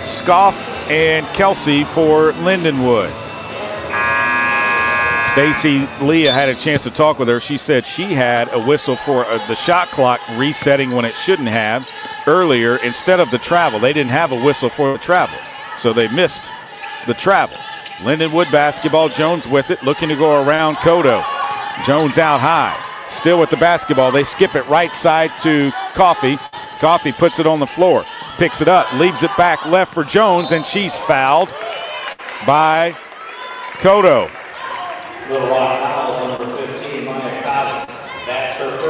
Scoff, and Kelsey for Lindenwood. Stacy Leah had a chance to talk with her. She said she had a whistle for the shot clock resetting when it shouldn't have earlier instead of the travel. They didn't have a whistle for the travel, so they missed the travel. Lindenwood basketball, Jones with it, looking to go around Cotto. Jones out high, still with the basketball. They skip it right side to Coffee. Coffee puts it on the floor, picks it up, leaves it back left for Jones, and she's fouled by Cotto.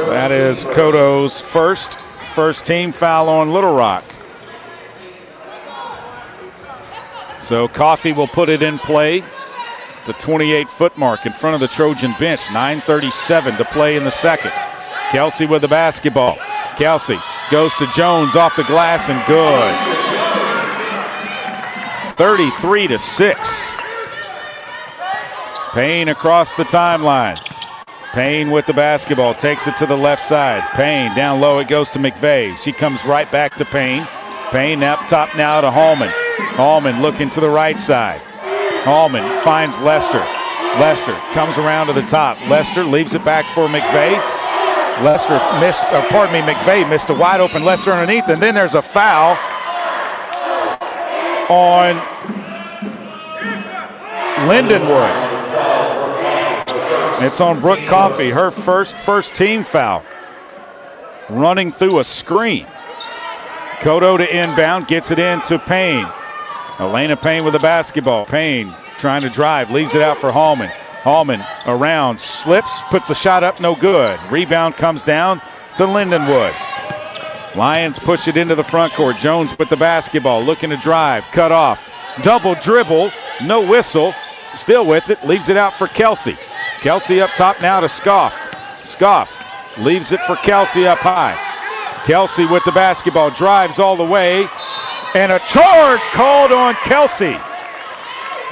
That is Cotto's first team foul on Little Rock. So Coffee will put it in play. The 28-foot mark in front of the Trojan bench. 9:37 to play in the second. Kelsey with the basketball. Kelsey goes to Jones off the glass and good. 33-6. Payne across the timeline. Payne with the basketball, takes it to the left side. Payne down low, it goes to McVeigh. She comes right back to Payne. Payne up top now to Hallman. Hallman looking to the right side. Hallman finds Lester. Lester comes around to the top. Lester leaves it back for McVeigh. McVeigh missed a wide open Lester underneath, and then there's a foul on Lindenwood. It's on Brooke Coffey, her first team foul. Running through a screen. Cotto to inbound, gets it into Payne. Elena Payne with the basketball. Payne trying to drive, leaves it out for Hallman. Hallman around, slips, puts a shot up, no good. Rebound comes down to Lindenwood. Lions push it into the front court. Jones with the basketball, looking to drive, cut off. Double dribble, no whistle. Still with it, leaves it out for Kelsey. Kelsey up top now to Scoff. Scoff leaves it for Kelsey up high. Kelsey with the basketball, drives all the way, and a charge called on Kelsey.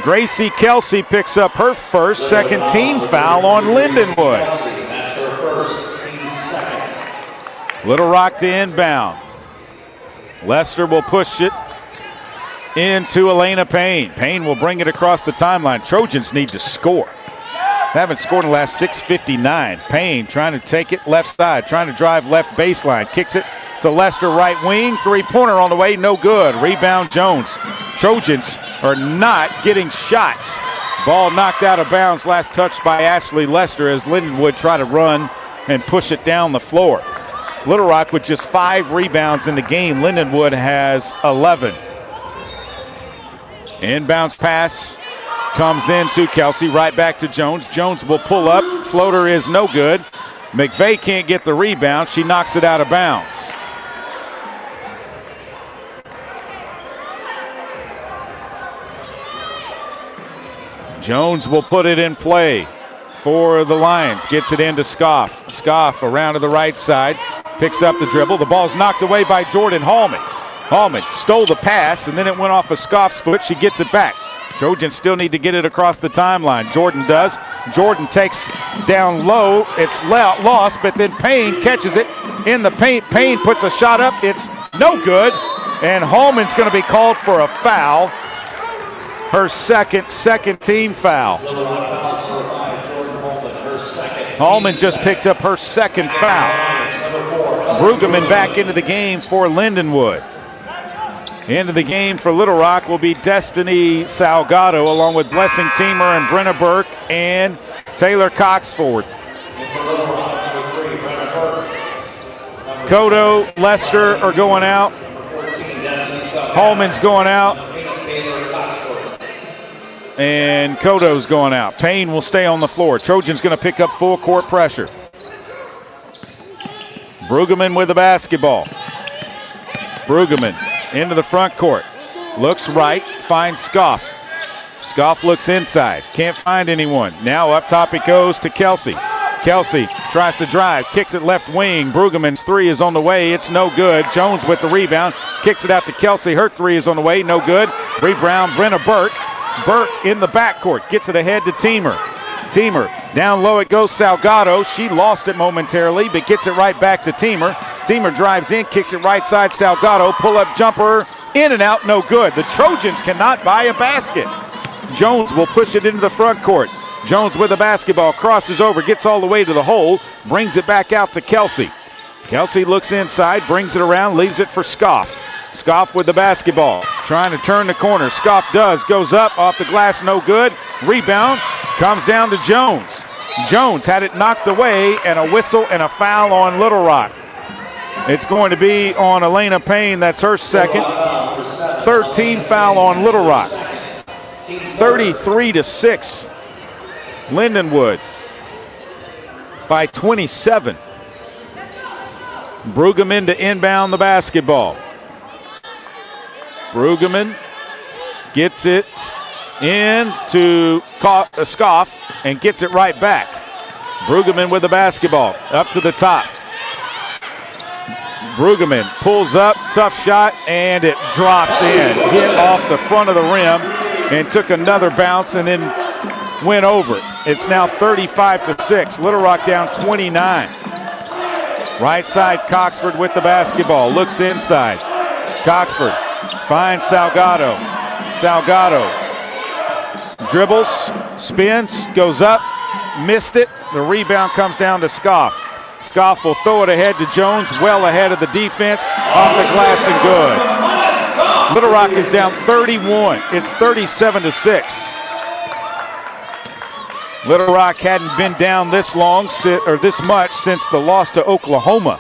Gracie Kelsey picks up her second team foul on Lindenwood. Little Rock to inbound. Lester will push it into Elena Payne. Payne will bring it across the timeline. Trojans need to score. They haven't scored in the last 6:59. Payne trying to take it left side, trying to drive left baseline. Kicks it to Lester right wing. Three-pointer on the way, no good. Rebound Jones. Trojans are not getting shots. Ball knocked out of bounds, last touched by Ashley Lester as Lindenwood try to run and push it down the floor. Little Rock with just 5 rebounds in the game. Lindenwood has 11. Inbounds pass comes into Kelsey, right back to Jones. Jones will pull up. Floater is no good. McVeigh can't get the rebound. She knocks it out of bounds. Jones will put it in play for the Lions. Gets it into Scoff. Scoff around to the right side. Picks up the dribble. The ball's knocked away by Jordan Hallman. Hallman stole the pass, and then it went off of Scoff's foot. She gets it back. Trojans still need to get it across the timeline. Jordan does. Jordan takes down low. It's lost, but then Payne catches it in the paint. Payne puts a shot up. It's no good, and Hallman's going to be called for a foul. Her second team foul. Hallman just picked up her second foul. Brueggemann back into the game for Lindenwood. Into the game for Little Rock will be Destiny Salgado along with Blessing Teamer and Brenna Burke and Taylor Coxford. Cotto, Lester are going out. Hallman's going out. And Cotto's going out. Payne will stay on the floor. Trojans going to pick up full court pressure. Brueggemann with the basketball. Brueggemann into the front court. Looks right, finds Scoff. Scoff looks inside, can't find anyone. Now up top it goes to Kelsey. Kelsey tries to drive, kicks it left wing. Brueggemann's three is on the way, it's no good. Jones with the rebound, kicks it out to Kelsey. Her three is on the way, no good. Rebound, Brenna Burke. Burke in the backcourt, gets it ahead to Teamer. Teamer, down low it goes Salgado. She lost it momentarily, but gets it right back to Teamer. Teamer drives in, kicks it right side, Salgado, pull-up jumper, in and out, no good. The Trojans cannot buy a basket. Jones will push it into the front court. Jones with the basketball, crosses over, gets all the way to the hole, brings it back out to Kelsey. Kelsey looks inside, brings it around, leaves it for Scoff. Scoff with the basketball, trying to turn the corner. Scoff does, goes up, off the glass, no good. Rebound, comes down to Jones. Jones had it knocked away, and a whistle and a foul on Little Rock. It's going to be on Elena Payne, that's her second. 13 foul on Little Rock. 33-6. Lindenwood by 27. Brueggemann to inbound the basketball. Brueggemann gets it into Scoff and gets it right back. Brueggemann with the basketball up to the top. Brueggemann pulls up, tough shot, and it drops in. Hit off the front of the rim and took another bounce and then went over. It's now 35-6. Little Rock down 29. Right side, Coxford with the basketball. Looks inside. Coxford finds Salgado. Salgado dribbles, spins, goes up, missed it. The rebound comes down to Scoff. Scoff will throw it ahead to Jones, well ahead of the defense, off the glass and good. Little Rock is down 31. It's 37-6. Little Rock hadn't been down this much since the loss to Oklahoma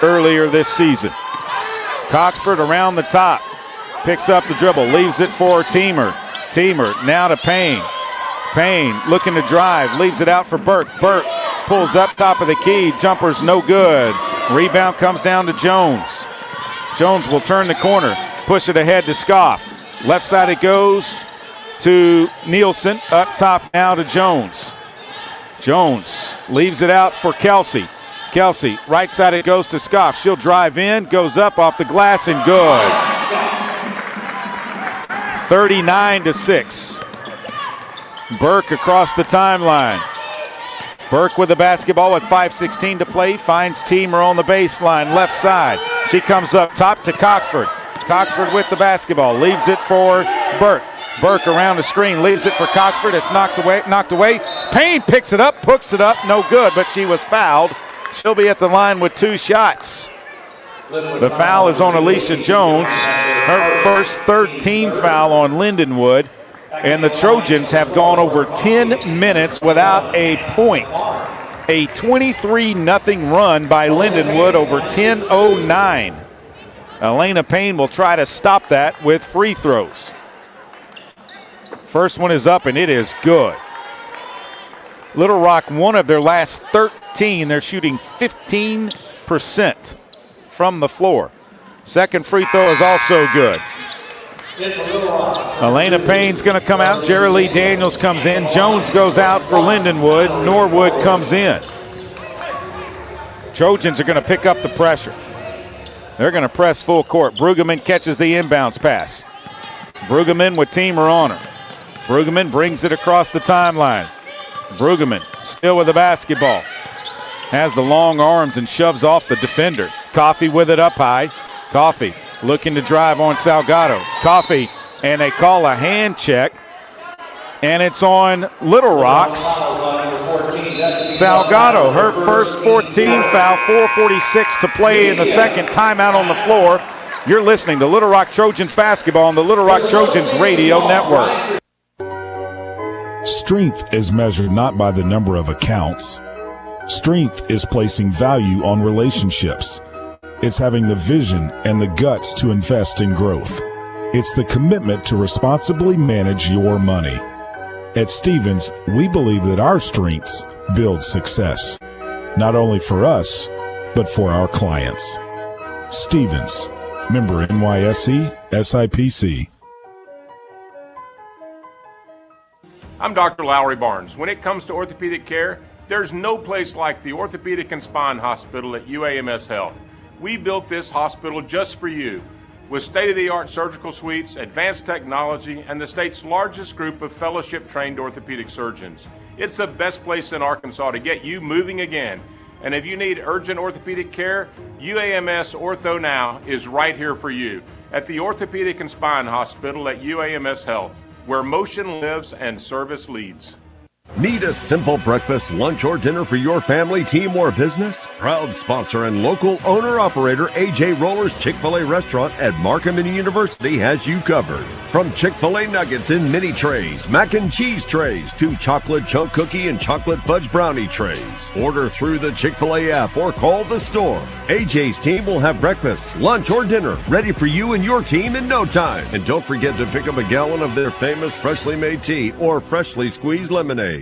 earlier this season. Coxford around the top, picks up the dribble, leaves it for Teamer. Teamer now to Payne. Payne looking to drive, leaves it out for Burke. Burke pulls up top of the key, jumper's no good. Rebound comes down to Jones. Jones will turn the corner, push it ahead to Scoff. Left side it goes to Nielsen, up top now to Jones. Jones leaves it out for Kelsey. Kelsey, right side it goes to Scoff. She'll drive in, goes up off the glass and good. 39-6. Burke across the timeline. Burke with the basketball with 5:16 to play, finds Teamer on the baseline, left side. She comes up top to Coxford. Coxford with the basketball, leaves it for Burke. Burke around the screen, leaves it for Coxford. It's knocked away. Payne picks it up, puts it up, no good, but she was fouled. She'll be at the line with 2 shots. The foul is on Alicia Jones, her first third-team foul on Lindenwood. And the Trojans have gone over 10 minutes without a point. A 23-0 run by Lindenwood over 10:09. Elena Payne will try to stop that with free throws. First one is up, and it is good. Little Rock, one of their last 13. They're shooting 15% from the floor. Second free throw is also good. Elena Payne's going to come out. Jerry Lee Daniels comes in. Jones goes out for Lindenwood. Norwood comes in. Trojans are going to pick up the pressure. They're going to press full court. Brueggemann catches the inbounds pass. Brueggemann with Teamer on her. Brueggemann brings it across the timeline. Brueggemann still with the basketball. Has the long arms and shoves off the defender. Coffey with it up high. Coffey looking to drive on Salgado. Coffey, and they call a hand check, and it's on Little Rock's Salgado. Her first 14 foul, 4:46 to play in the second. Timeout on the floor. You're listening to Little Rock Trojans basketball on the Little Rock Trojans radio network. Strength is measured not by the number of accounts. Strength is placing value on relationships. It's having the vision and the guts to invest in growth. It's the commitment to responsibly manage your money. At Stevens, we believe that our strengths build success, not only for us, but for our clients. Stevens, member NYSE, SIPC. I'm Dr. Lowry Barnes. When it comes to orthopedic care, there's no place like the Orthopedic and Spine Hospital at UAMS Health. We built this hospital just for you, with state-of-the-art surgical suites, advanced technology, and the state's largest group of fellowship-trained orthopedic surgeons. It's the best place in Arkansas to get you moving again. And if you need urgent orthopedic care, UAMS Ortho Now is right here for you at the Orthopedic and Spine Hospital at UAMS Health, where motion lives and service leads. Need a simple breakfast, lunch, or dinner for your family, team, or business? Proud sponsor and local owner-operator AJ Roller's Chick-fil-A restaurant at Markham University has you covered. From Chick-fil-A nuggets in mini trays, mac and cheese trays, to chocolate chunk cookie and chocolate fudge brownie trays. Order through the Chick-fil-A app or call the store. AJ's team will have breakfast, lunch, or dinner ready for you and your team in no time. And don't forget to pick up a gallon of their famous freshly made tea or freshly squeezed lemonade.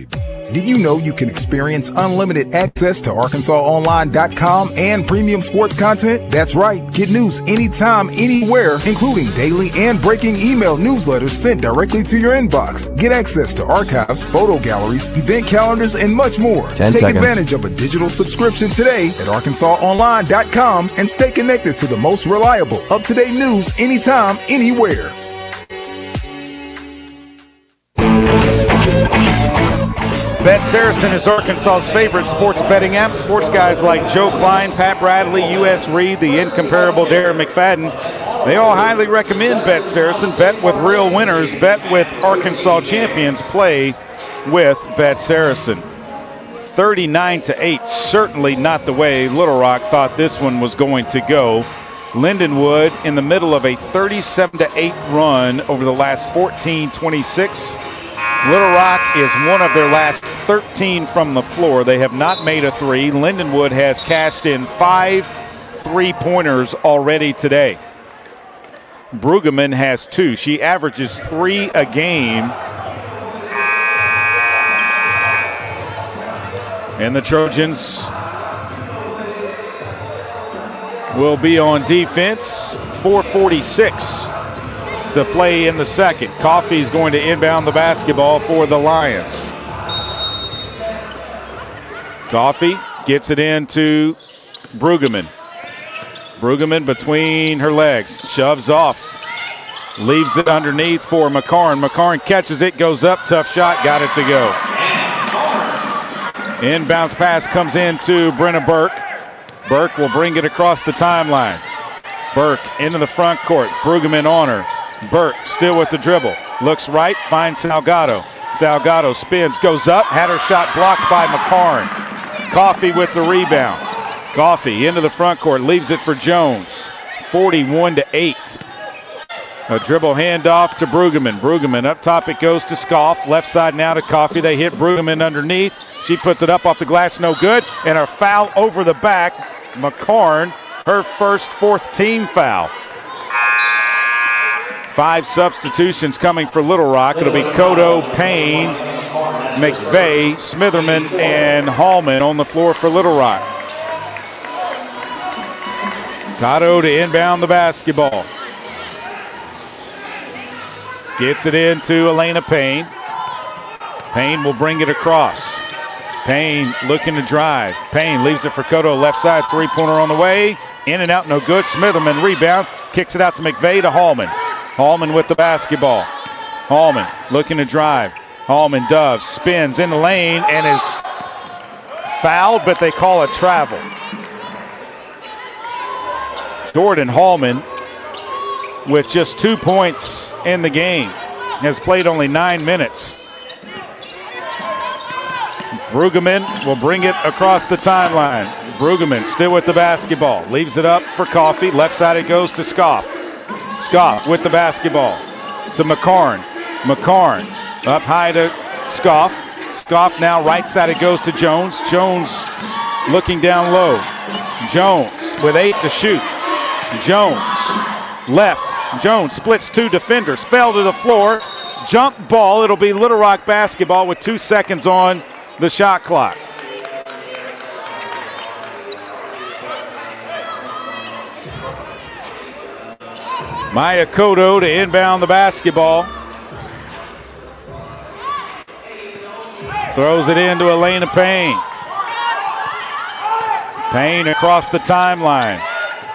Did you know you can experience unlimited access to ArkansasOnline.com and premium sports content? That's right. Get news anytime, anywhere, including daily and breaking email newsletters sent directly to your inbox. Get access to archives, photo galleries, event calendars, and much more. Take advantage of a digital subscription today at ArkansasOnline.com and stay connected to the most reliable, up-to-date news anytime, anywhere. Bet Saracen is Arkansas's favorite sports betting app. Sports guys like Joe Klein, Pat Bradley, U.S. Reed, the incomparable Darren McFadden, they all highly recommend Bet Saracen. Bet with real winners. Bet with Arkansas champions. Play with Bet Saracen. 39-8, certainly not the way Little Rock thought this one was going to go. Lindenwood in the middle of a 37-8 run over the last 14-26. Little Rock is one of their last 13 from the floor. They have not made a three. Lindenwood has cashed in 5 3-pointers already today. Brueggemann has 2. She averages 3 a game. And the Trojans will be on defense. 4:46 to play in the second. Coffey's going to inbound the basketball for the Lions. Coffey gets it into Brueggemann. Brueggemann between her legs, shoves off, leaves it underneath for McCarn. McCarn catches it, goes up, tough shot, got it to go. Inbounds pass comes into Brenna Burke. Burke will bring it across the timeline. Burke into the front court. Brueggemann on her. Burke still with the dribble. Looks right, finds Salgado. Salgado spins, goes up, had her shot blocked by McCarn. Coffey with the rebound. Coffey into the front court, leaves it for Jones. 41-8. A dribble handoff to Brueggemann. Brueggemann up top, it goes to Scoff. Left side now to Coffey. They hit Brueggemann underneath. She puts it up off the glass, no good. And a foul over the back. McCarn, her first 4th team foul. 5 substitutions coming for Little Rock. It'll be Cotto, Payne, McVeigh, Smitherman, and Hallman on the floor for Little Rock. Cotto to inbound the basketball. Gets it into Elena Payne. Payne will bring it across. Payne looking to drive. Payne leaves it for Cotto, left side, 3-pointer on the way. In and out, no good. Smitherman rebound, kicks it out to McVeigh to Hallman. Hallman with the basketball. Hallman looking to drive. Hallman doves, spins in the lane and is fouled, but they call it travel. Jordan Hallman, with just 2 points in the game, has played only 9 minutes. Brueggemann will bring it across the timeline. Brueggemann still with the basketball. Leaves it up for Coffey. Left side it goes to Scoff. Scoff with the basketball to McCarn. McCarn up high to Scoff. Scoff now right side it goes to Jones. Jones looking down low. Jones with 8 to shoot. Jones left. Jones splits 2 defenders. Fell to the floor. Jump ball. It'll be Little Rock basketball with 2 seconds on the shot clock. Maya Cotto to inbound the basketball. Throws it into Elena Payne. Payne across the timeline.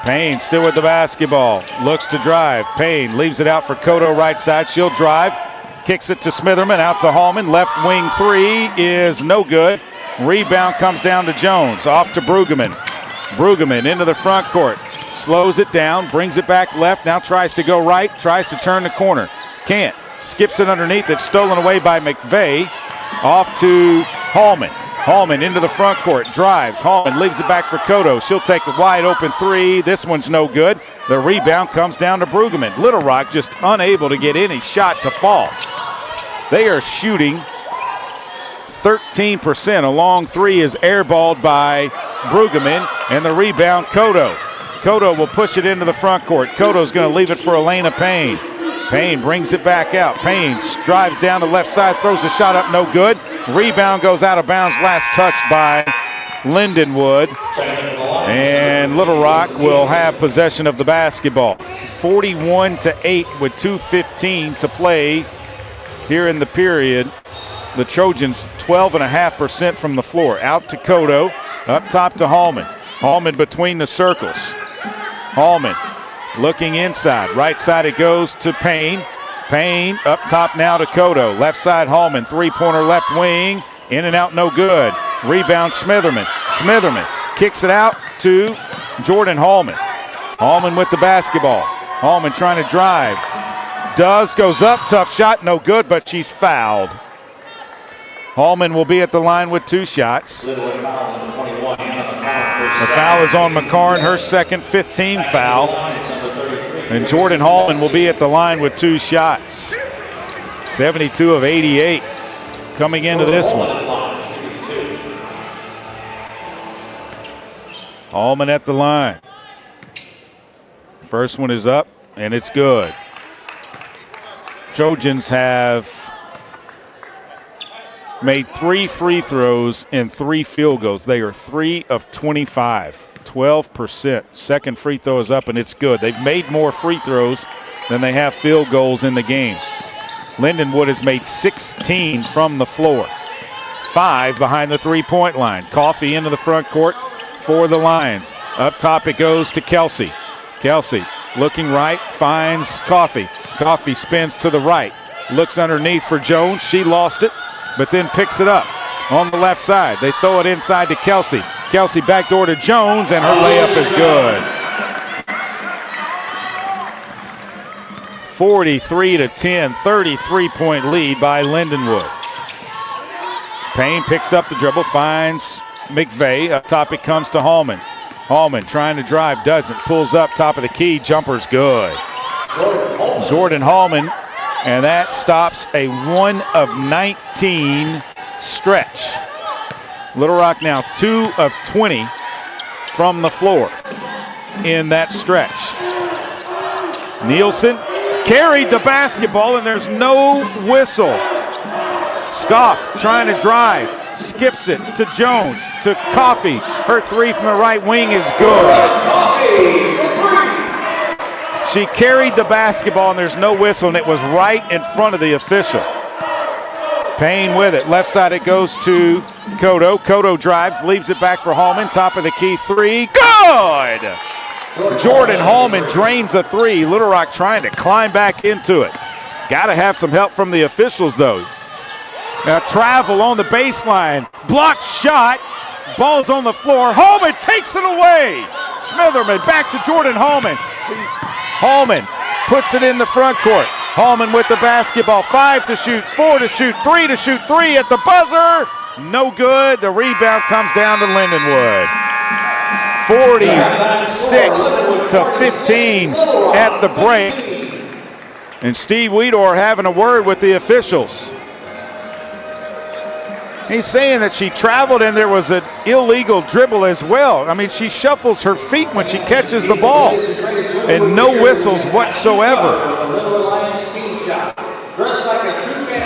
Payne still with the basketball. Looks to drive. Payne leaves it out for Cotto right side. She'll drive. Kicks it to Smitherman. Out to Hallman. Left wing 3 is no good. Rebound comes down to Jones. Off to Brueggemann. Brueggemann into the front court. Slows it down. Brings it back left. Now tries to go right. Tries to turn the corner. Can't. Skips it underneath. It's stolen away by McVeigh. Off to Hallman. Hallman into the front court, drives. Hallman leaves it back for Cotto. She'll take a wide open 3. This one's no good. The rebound comes down to Brueggemann. Little Rock just unable to get any shot to fall. They are shooting 13%. A long 3 is airballed by Brueggemann, and the rebound Cotto. Cotto will push it into the front court. Cotto's going to leave it for Elena Payne. Payne brings it back out. Payne drives down the left side, throws a shot up, no good. Rebound goes out of bounds, last touched by Lindenwood. And Little Rock will have possession of the basketball. 41-8 with 2:15 to play here in the period. The Trojans 12.5% from the floor. Out to Cotto, up top to Hallman. Hallman between the circles. Hallman looking inside. Right side it goes to Payne. Payne up top now to Cotto. Left side Hallman. 3-pointer left wing. In and out, no good. Rebound Smitherman. Smitherman kicks it out to Jordan Hallman. Hallman with the basketball. Hallman trying to drive. Goes up. Tough shot. No good, but she's fouled. Hallman will be at the line with 2 shots. The foul is on McCarn, her second 15 foul. And Jordan Hallman will be at the line with 2 shots. 72 of 88. coming into this one. Allman at the line. First one is up, and it's good. Trojans have made 3 free throws and 3 field goals. They are 3 of 25, 12%. Second free throw is up, and it's good. They've made more free throws than they have field goals in the game. Lindenwood has made 16 from the floor, 5 behind the three-point line. Coffey into the front court for the Lions. Up top it goes to Kelsey. Kelsey looking right, finds Coffey. Coffey spins to the right, looks underneath for Jones. She lost it, but then picks it up on the left side. They throw it inside to Kelsey. Kelsey backdoor to Jones, and her layup is good. 43-10, 33-point lead by Lindenwood. Payne picks up the dribble, finds McVeigh. Up top it comes to Hallman. Hallman trying to drive, doesn't. Pulls up top of the key, jumper's good. Jordan Hallman, and that stops a 1 of 19 stretch. Little Rock now 2 of 20 from the floor in that stretch. Nielsen carried the basketball, and there's no whistle. Scoff trying to drive, skips it to Jones, to Coffey. Her 3 from the right wing is good. She carried the basketball, and there's no whistle, and it was right in front of the official. Payne with it. Left side it goes to Cotto. Cotto drives, leaves it back for Hallman. Top of the key 3. Good! Jordan Hallman drains a 3. Little Rock trying to climb back into it. Got to have some help from the officials, though. Now travel on the baseline. Blocked shot. Ball's on the floor. Hallman takes it away. Smitherman back to Jordan Hallman. Hallman puts it in the front court. Hallman with the basketball. 5 to shoot, 4 to shoot, 3 to shoot, 3 at the buzzer. No good. The rebound comes down to Lindenwood. 46-15 at the break. And Steve Weedor having a word with the officials. He's saying that she traveled and there was an illegal dribble as well. I mean, she shuffles her feet when she catches the ball. And no whistles whatsoever.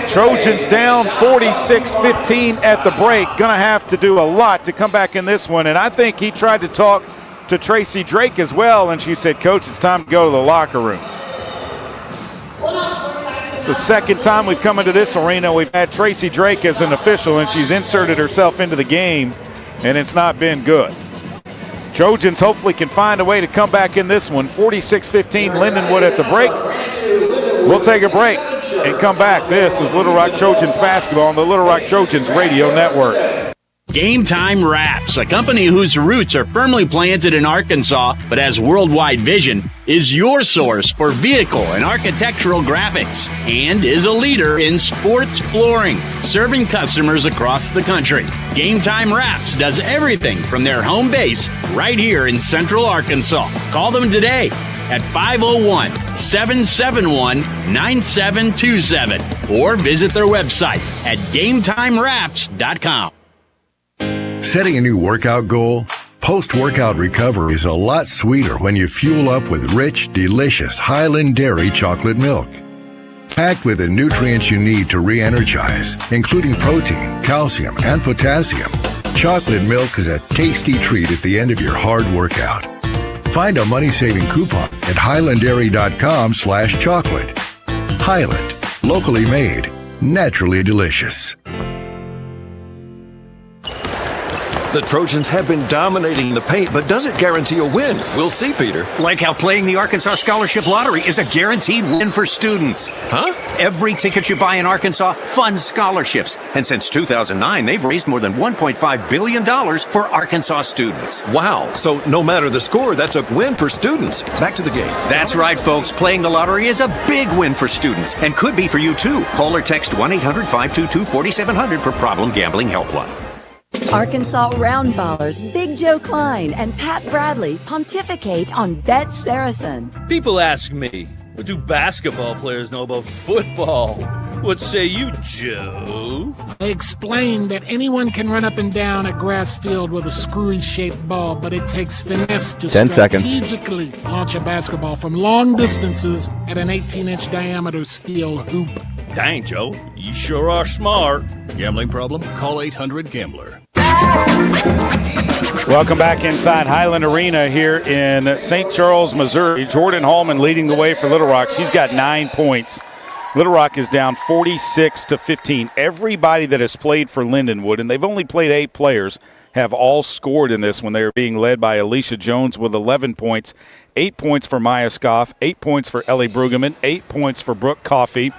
Trojans down 46-15 at the break. Going to have to do a lot to come back in this one. And I think he tried to talk to Tracy Drake as well. And she said, Coach, it's time to go to the locker room. It's the second time we've come into this arena. We've had Tracy Drake as an official, and she's inserted herself into the game, and it's not been good. Trojans hopefully can find a way to come back in this one. 46-15, Lindenwood at the break. We'll take a break and come back. This is Little Rock Trojans basketball on the Little Rock Trojans Radio Network. Game Time Wraps, a company whose roots are firmly planted in Arkansas but has worldwide vision, is your source for vehicle and architectural graphics and is a leader in sports flooring, serving customers across the country. Game Time Wraps does everything from their home base right here in Central Arkansas. Call them today at 501-771-9727 or visit their website at GameTimeWraps.com. Setting a new workout goal? Post-workout recovery is a lot sweeter when you fuel up with rich, delicious Highland Dairy chocolate milk. Packed with the nutrients you need to re-energize, including protein, calcium, and potassium, chocolate milk is a tasty treat at the end of your hard workout. Find a money-saving coupon at highlanddairy.com/chocolate. Highland, locally made, naturally delicious. The Trojans have been dominating the paint, but does it guarantee a win? We'll see, Peter. Like how playing the Arkansas Scholarship Lottery is a guaranteed win for students. Huh? Every ticket you buy in Arkansas funds scholarships. And since 2009, they've raised more than $1.5 billion for Arkansas students. Wow. So no matter the score, that's a win for students. Back to the game. That's right, folks. Playing the lottery is a big win for students and could be for you, too. Call or text 1-800-522-4700 for Problem Gambling Helpline. Arkansas Roundballers Big Joe Klein and Pat Bradley pontificate on Bet Saracen. People ask me, what do basketball players know about football? What say you, Joe? They explained that anyone can run up and down a grass field with a screwy-shaped ball, but it takes finesse to 10 seconds. strategically launch a basketball from long distances at an 18-inch diameter steel hoop. Dang, Joe, you sure are smart. Gambling problem? Call 800-GAMBLER. Welcome back inside Highland Arena here in St. Charles, Missouri. Jordan Hallman leading the way for Little Rock. She's got 9 points. Little Rock is down 46-15. Everybody that has played for Lindenwood, and they've only played 8 players, have all scored in this when they are being led by Alicia Jones with 11 points. 8 points for Maya Scoff, 8 points for Ellie Brueggemann, 8 points for Brooke Coffey,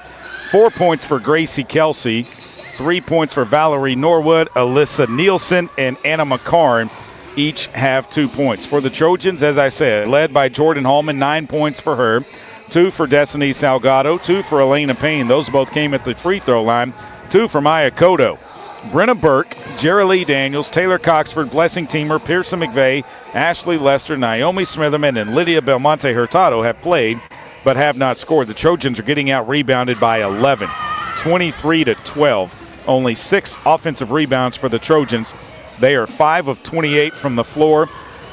4 points for Gracie Kelsey, 3 points for Valerie Norwood, Alyssa Nielsen, and Anna McCarn. Each have 2 points. For the Trojans, as I said, led by Jordan Hallman, 9 points for her. 2 for Destiny Salgado, 2 for Elena Payne. Those both came at the free throw line. 2 for Maya Cotto. Brenna Burke, Jerry Lee Daniels, Taylor Coxford, Blessing Teamer, Pearson McVeigh, Ashley Lester, Naomi Smitherman, and Lydia Belmonte Hurtado have played but have not scored. The Trojans are getting out-rebounded by 11, 23-12. Only 6 offensive rebounds for the Trojans. They are 5 of 28 from the floor.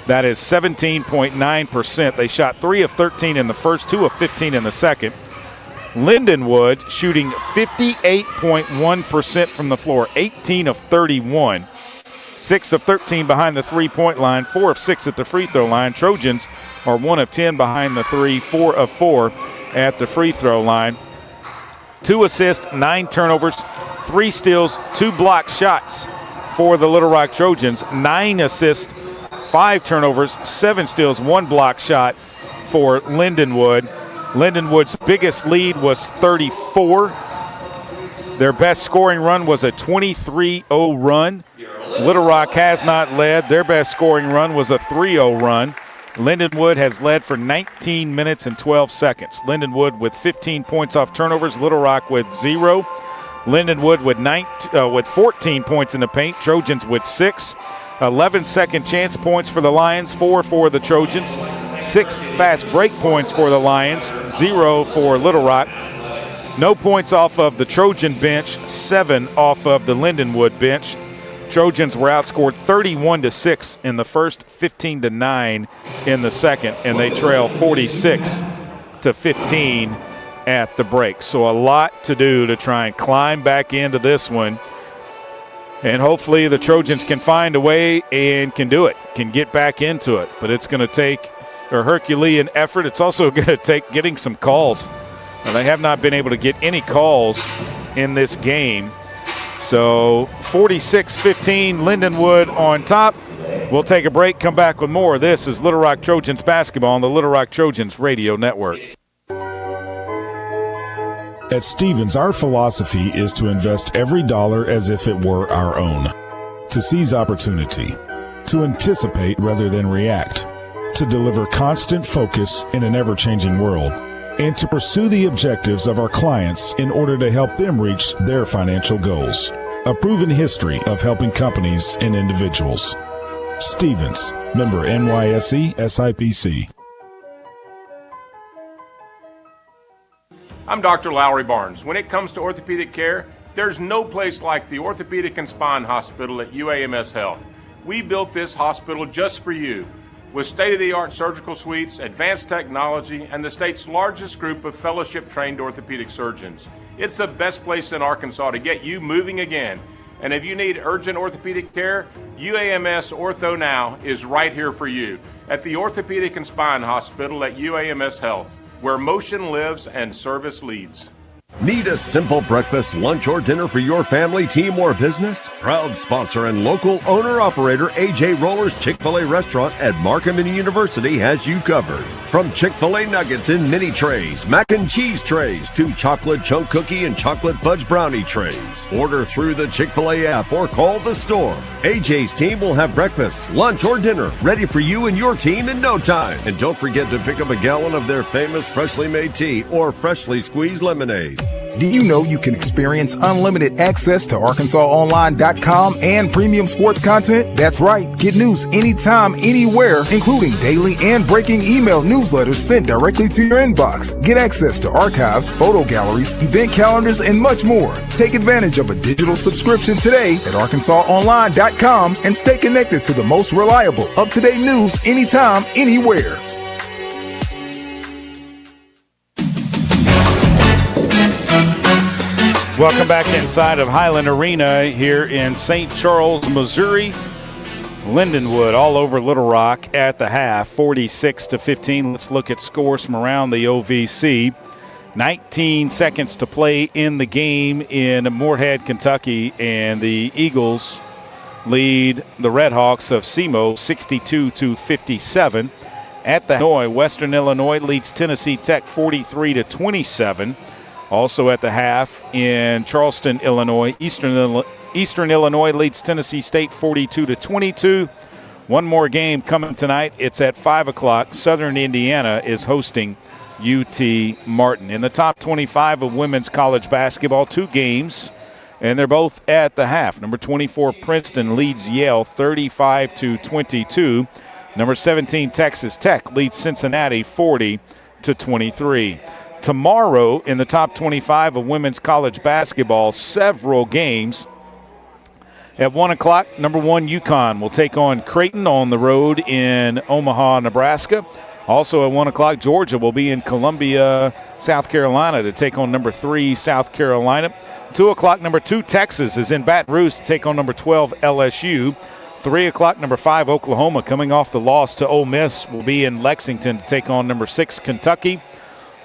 That is 17.9%. They shot 3 of 13 in the first, 2 of 15 in the second. Lindenwood shooting 58.1% from the floor, 18 of 31. 6 of 13 behind the three-point line, 4 of 6 at the free throw line. Trojans are 1 of 10 behind the three, 4 of 4 at the free throw line. 2 assists, 9 turnovers, 3 steals, 2 block shots for the Little Rock Trojans. 9 assists, 5 turnovers, 7 steals, 1 block shot for Lindenwood. Lindenwood's biggest lead was 34. Their best scoring run was a 23-0 run. Little Rock has not led. Their best scoring run was a 3-0 run. Lindenwood has led for 19 minutes and 12 seconds. Lindenwood with 15 points off turnovers. Little Rock with 0. Lindenwood with 14 points in the paint. Trojans with 6. 11 second chance points for the Lions, 4 for the Trojans. 6 fast break points for the Lions, 0 for Little Rock. No points off of the Trojan bench, 7 off of the Lindenwood bench. Trojans were outscored 31-6 in the first, 15-9 in the second, and they trail 46-15 at the break. So a lot to do to try and climb back into this one. And hopefully the Trojans can find a way and can do it, can get back into it. But it's going to take a Herculean effort. It's also going to take getting some calls. Now, they have not been able to get any calls in this game. So 46-15, Lindenwood on top. We'll take a break, come back with more. This is Little Rock Trojans basketball on the Little Rock Trojans Radio Network. At Stevens, our philosophy is to invest every dollar as if it were our own, to seize opportunity, to anticipate rather than react, to deliver constant focus in an ever-changing world, and to pursue the objectives of our clients in order to help them reach their financial goals. A proven history of helping companies and individuals. Stevens, member NYSE, SIPC. I'm Dr. Lowry Barnes. When it comes to orthopedic care, there's no place like the Orthopedic and Spine Hospital at UAMS Health. We built this hospital just for you, with state-of-the-art surgical suites, advanced technology, and the state's largest group of fellowship-trained orthopedic surgeons. It's the best place in Arkansas to get you moving again. And if you need urgent orthopedic care, UAMS Ortho Now is right here for you at the Orthopedic and Spine Hospital at UAMS Health, where motion lives and service leads. Need a simple breakfast, lunch, or dinner for your family, team, or business? Proud sponsor and local owner-operator AJ Roller's Chick-fil-A restaurant at Markham University has you covered. From Chick-fil-A nuggets in mini trays, mac and cheese trays, to chocolate chunk cookie and chocolate fudge brownie trays. Order through the Chick-fil-A app or call the store. AJ's team will have breakfast, lunch, or dinner ready for you and your team in no time. And don't forget to pick up a gallon of their famous freshly made tea or freshly squeezed lemonade. Do you know you can experience unlimited access to ArkansasOnline.com and premium sports content? That's right. Get news anytime, anywhere, including daily and breaking email newsletters sent directly to your inbox. Get access to archives, photo galleries, event calendars, and much more. Take advantage of a digital subscription today at ArkansasOnline.com and stay connected to the most reliable, up-to-date news anytime, anywhere. Welcome back inside of Highland Arena here in St. Charles, Missouri. Lindenwood all over Little Rock at the half, 46-15. Let's look at scores from around the OVC. 19 seconds to play in the game in Moorhead, Kentucky, and the Eagles lead the Redhawks of SEMO 62-57. At the Illinois, Western Illinois leads Tennessee Tech 43-27. Also at the half in Charleston, Illinois, Eastern Illinois leads Tennessee State 42-22. One more game coming tonight. It's at 5 o'clock. Southern Indiana is hosting UT Martin. In the top 25 of women's college basketball, 2 games, and they're both at the half. Number 24, Princeton leads Yale 35-22. Number 17, Texas Tech leads Cincinnati 40-23. Tomorrow in the top 25 of women's college basketball, several games. At 1 o'clock, number 1 UConn will take on Creighton on the road in Omaha, Nebraska. Also at 1 o'clock, Georgia will be in Columbia, South Carolina to take on number 3 South Carolina. 2 o'clock, number 2 Texas is in Baton Rouge to take on number 12 LSU. 3 o'clock, number 5 Oklahoma, coming off the loss to Ole Miss, will be in Lexington to take on number 6 Kentucky.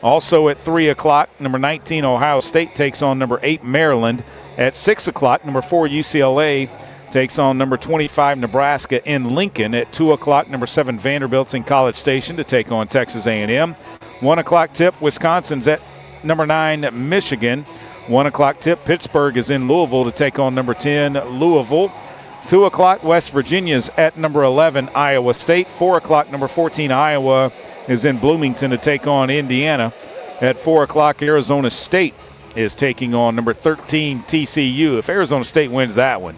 Also at 3 o'clock, number 19 Ohio State takes on number 8 Maryland. At 6 o'clock, number 4 UCLA takes on number 25 Nebraska in Lincoln. At 2 o'clock, number 7 Vanderbilt's in College Station to take on Texas A&M. 1 o'clock tip, Wisconsin's at number 9 Michigan. 1 o'clock tip, Pittsburgh is in Louisville to take on number 10 Louisville. 2 o'clock, West Virginia's at number 11 Iowa State. 4 o'clock, number 14 Iowa is in Bloomington to take on Indiana. At 4 o'clock, Arizona State is taking on number 13 TCU. If Arizona State wins that one,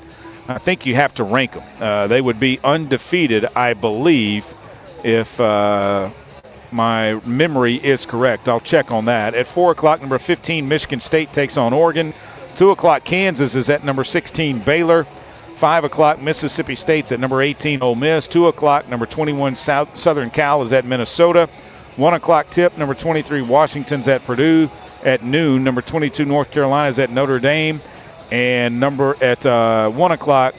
I think you have to rank them. They would be undefeated, I believe, if my memory is correct. I'll check on that. At 4 o'clock, number 15 Michigan State takes on Oregon. 2 o'clock, Kansas is at number 16 Baylor. 5 o'clock, Mississippi State's at number 18 Ole Miss. 2 o'clock, number 21 Southern Cal is at Minnesota. 1 o'clock tip, number 23 Washington's at Purdue. At noon, number 22 North Carolina is at Notre Dame. And at 1 o'clock,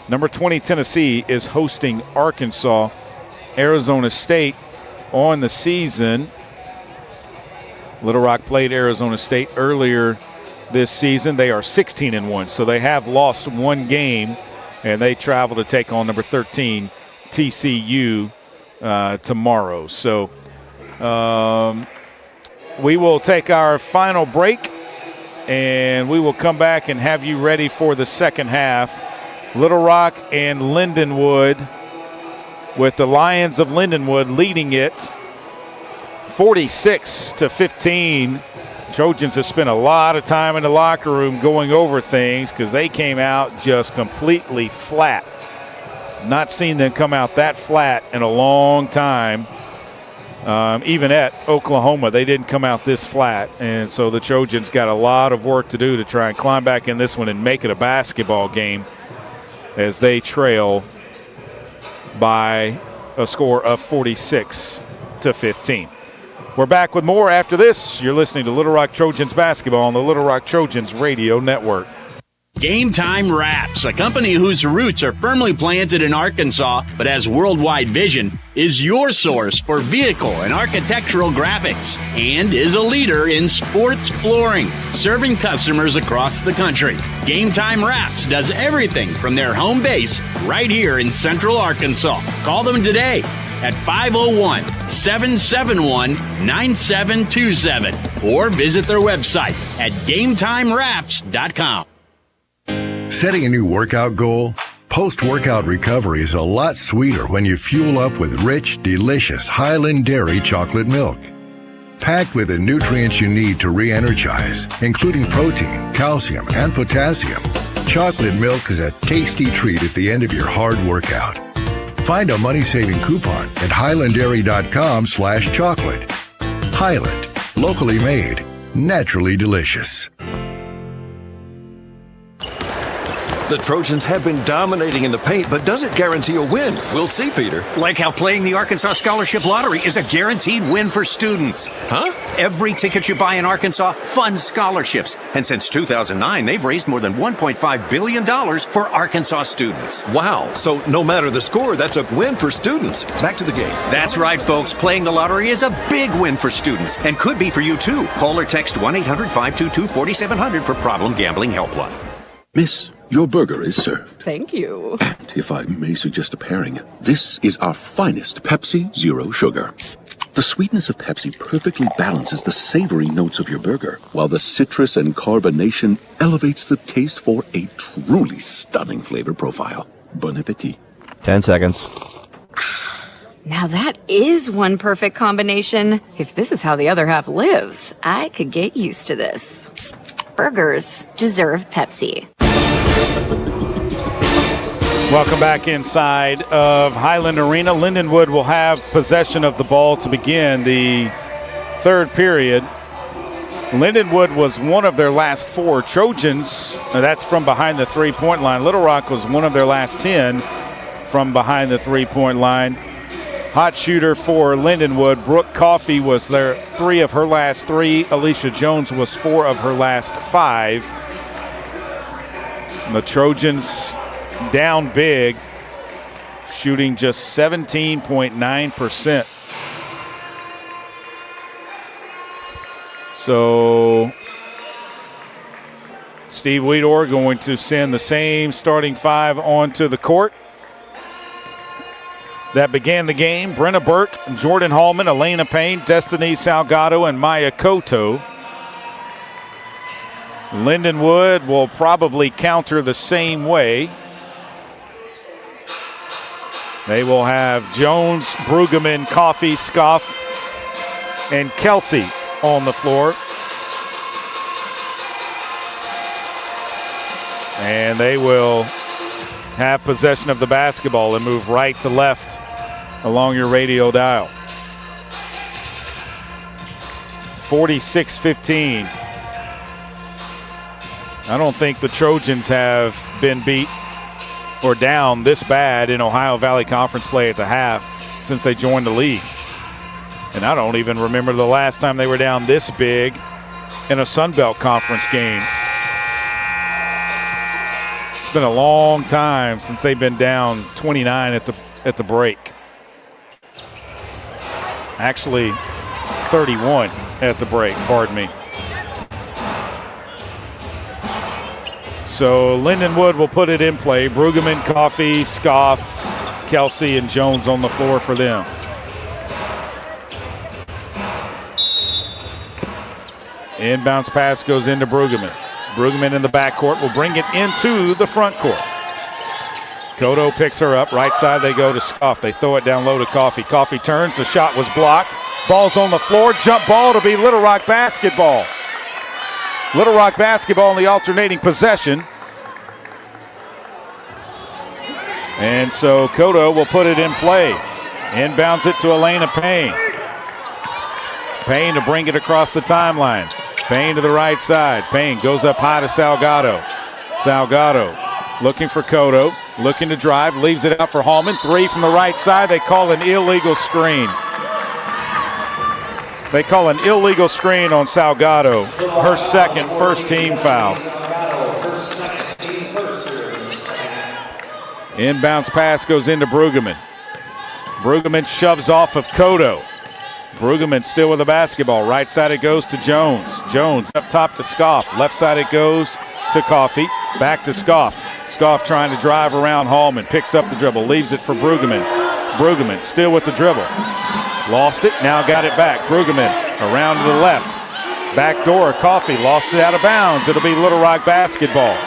number 20 Tennessee is hosting Arkansas. Arizona State on the season. Little Rock played Arizona State earlier this season. They are 16-1, so they have lost one game, and they travel to take on number 13 TCU tomorrow. So we will take our final break, and we will come back and have you ready for the second half. Little Rock and Lindenwood, with the Lions of Lindenwood leading it 46-15. Trojans have spent a lot of time in the locker room going over things because they came out just completely flat. Not seen them come out that flat in a long time. Even at Oklahoma, they didn't come out this flat. And so the Trojans got a lot of work to do to try and climb back in this one and make it a basketball game as they trail by a score of 46-15. We're back with more after this. You're listening to Little Rock Trojans basketball on the Little Rock Trojans radio network. Game Time Wraps, a company whose roots are firmly planted in Arkansas but has worldwide vision, is your source for vehicle and architectural graphics and is a leader in sports flooring, serving customers across the country. Game Time Wraps does everything from their home base right here in Central Arkansas. Call them today at 501-771-9727 or visit their website at GameTimeWraps.com. Setting a new workout goal? Post-workout recovery is a lot sweeter when you fuel up with rich, delicious Highland Dairy chocolate milk. Packed with the nutrients you need to re-energize, including protein, calcium, and potassium, chocolate milk is a tasty treat at the end of your hard workout. Find a money-saving coupon at highlanddairy.com/chocolate. Highland, locally made, naturally delicious. The Trojans have been dominating in the paint, but does it guarantee a win? We'll see, Peter. Like how playing the Arkansas Scholarship Lottery is a guaranteed win for students. Huh? Every ticket you buy in Arkansas funds scholarships. And since 2009, they've raised more than $1.5 billion for Arkansas students. Wow. So no matter the score, that's a win for students. Back to the game. That's right, folks. Playing the lottery is a big win for students and could be for you, too. Call or text 1-800-522-4700 for Problem Gambling Helpline. Miss, your burger is served. Thank you. And if I may suggest a pairing, this is our finest Pepsi Zero Sugar. The sweetness of Pepsi perfectly balances the savory notes of your burger, while the citrus and carbonation elevates the taste for a truly stunning flavor profile. Bon appetit. 10 seconds. Now that is one perfect combination. If this is how the other half lives, I could get used to this. Burgers deserve Pepsi. Welcome back inside of Highland Arena. Lindenwood will have possession of the ball to begin the third period. Lindenwood was one of their last 4. Trojans, that's from behind the three-point line. Little Rock was one of their last 10 from behind the three-point line. Hot shooter for Lindenwood. Brooke Coffey was their 3 of her last 3. Alicia Jones was 4 of her last 5. And the Trojans down big, shooting just 17.9%. So Steve Weedor going to send the same starting 5 onto the court that began the game. Brenna Burke, Jordan Hallman, Elena Payne, Destiny Salgado, and Maya Koto. Lindenwood will probably counter the same way. They will have Jones, Brueggemann, Coffey, Scoff, and Kelsey on the floor. And they will have possession of the basketball and move right to left along your radio dial. 46-15. I don't think the Trojans have been beat or down this bad in Ohio Valley Conference play at the half since they joined the league. And I don't even remember the last time they were down this big in a Sun Belt Conference game. It's been a long time since they've been down 29 at the break. Actually, 31 at the break, pardon me. So Lindenwood will put it in play. Brueggemann, Coffey, Scoff, Kelsey, and Jones on the floor for them. Inbounds pass goes into Brueggemann. Brueggemann in the backcourt will bring it into the front court. Koto picks her up. Right side they go to Scoff. They throw it down low to Coffey. Coffey turns. The shot was blocked. Ball's on the floor. Jump ball to be Little Rock basketball. Little Rock basketball in the alternating possession. And so Koto will put it in play. Inbounds it to Elena Payne. Payne to bring it across the timeline. Payne to the right side. Payne goes up high to Salgado. Salgado looking for Koto. Looking to drive. Leaves it out for Hallman. 3 from the right side. They call an illegal screen. They call an illegal screen on Salgado. Her second, first team foul. Inbounds pass goes into Brueggemann. Brueggemann shoves off of Koto. Brueggemann still with the basketball. Right side it goes to Jones. Jones up top to Scoff. Left side it goes to Coffey. Back to Scoff. Scoff trying to drive around Hallman. Picks up the dribble. Leaves it for Brueggemann. Brueggemann still with the dribble. Lost it. Now got it back. Brueggemann around to the left. Back door. Coffey lost it out of bounds. It'll be Little Rock basketball.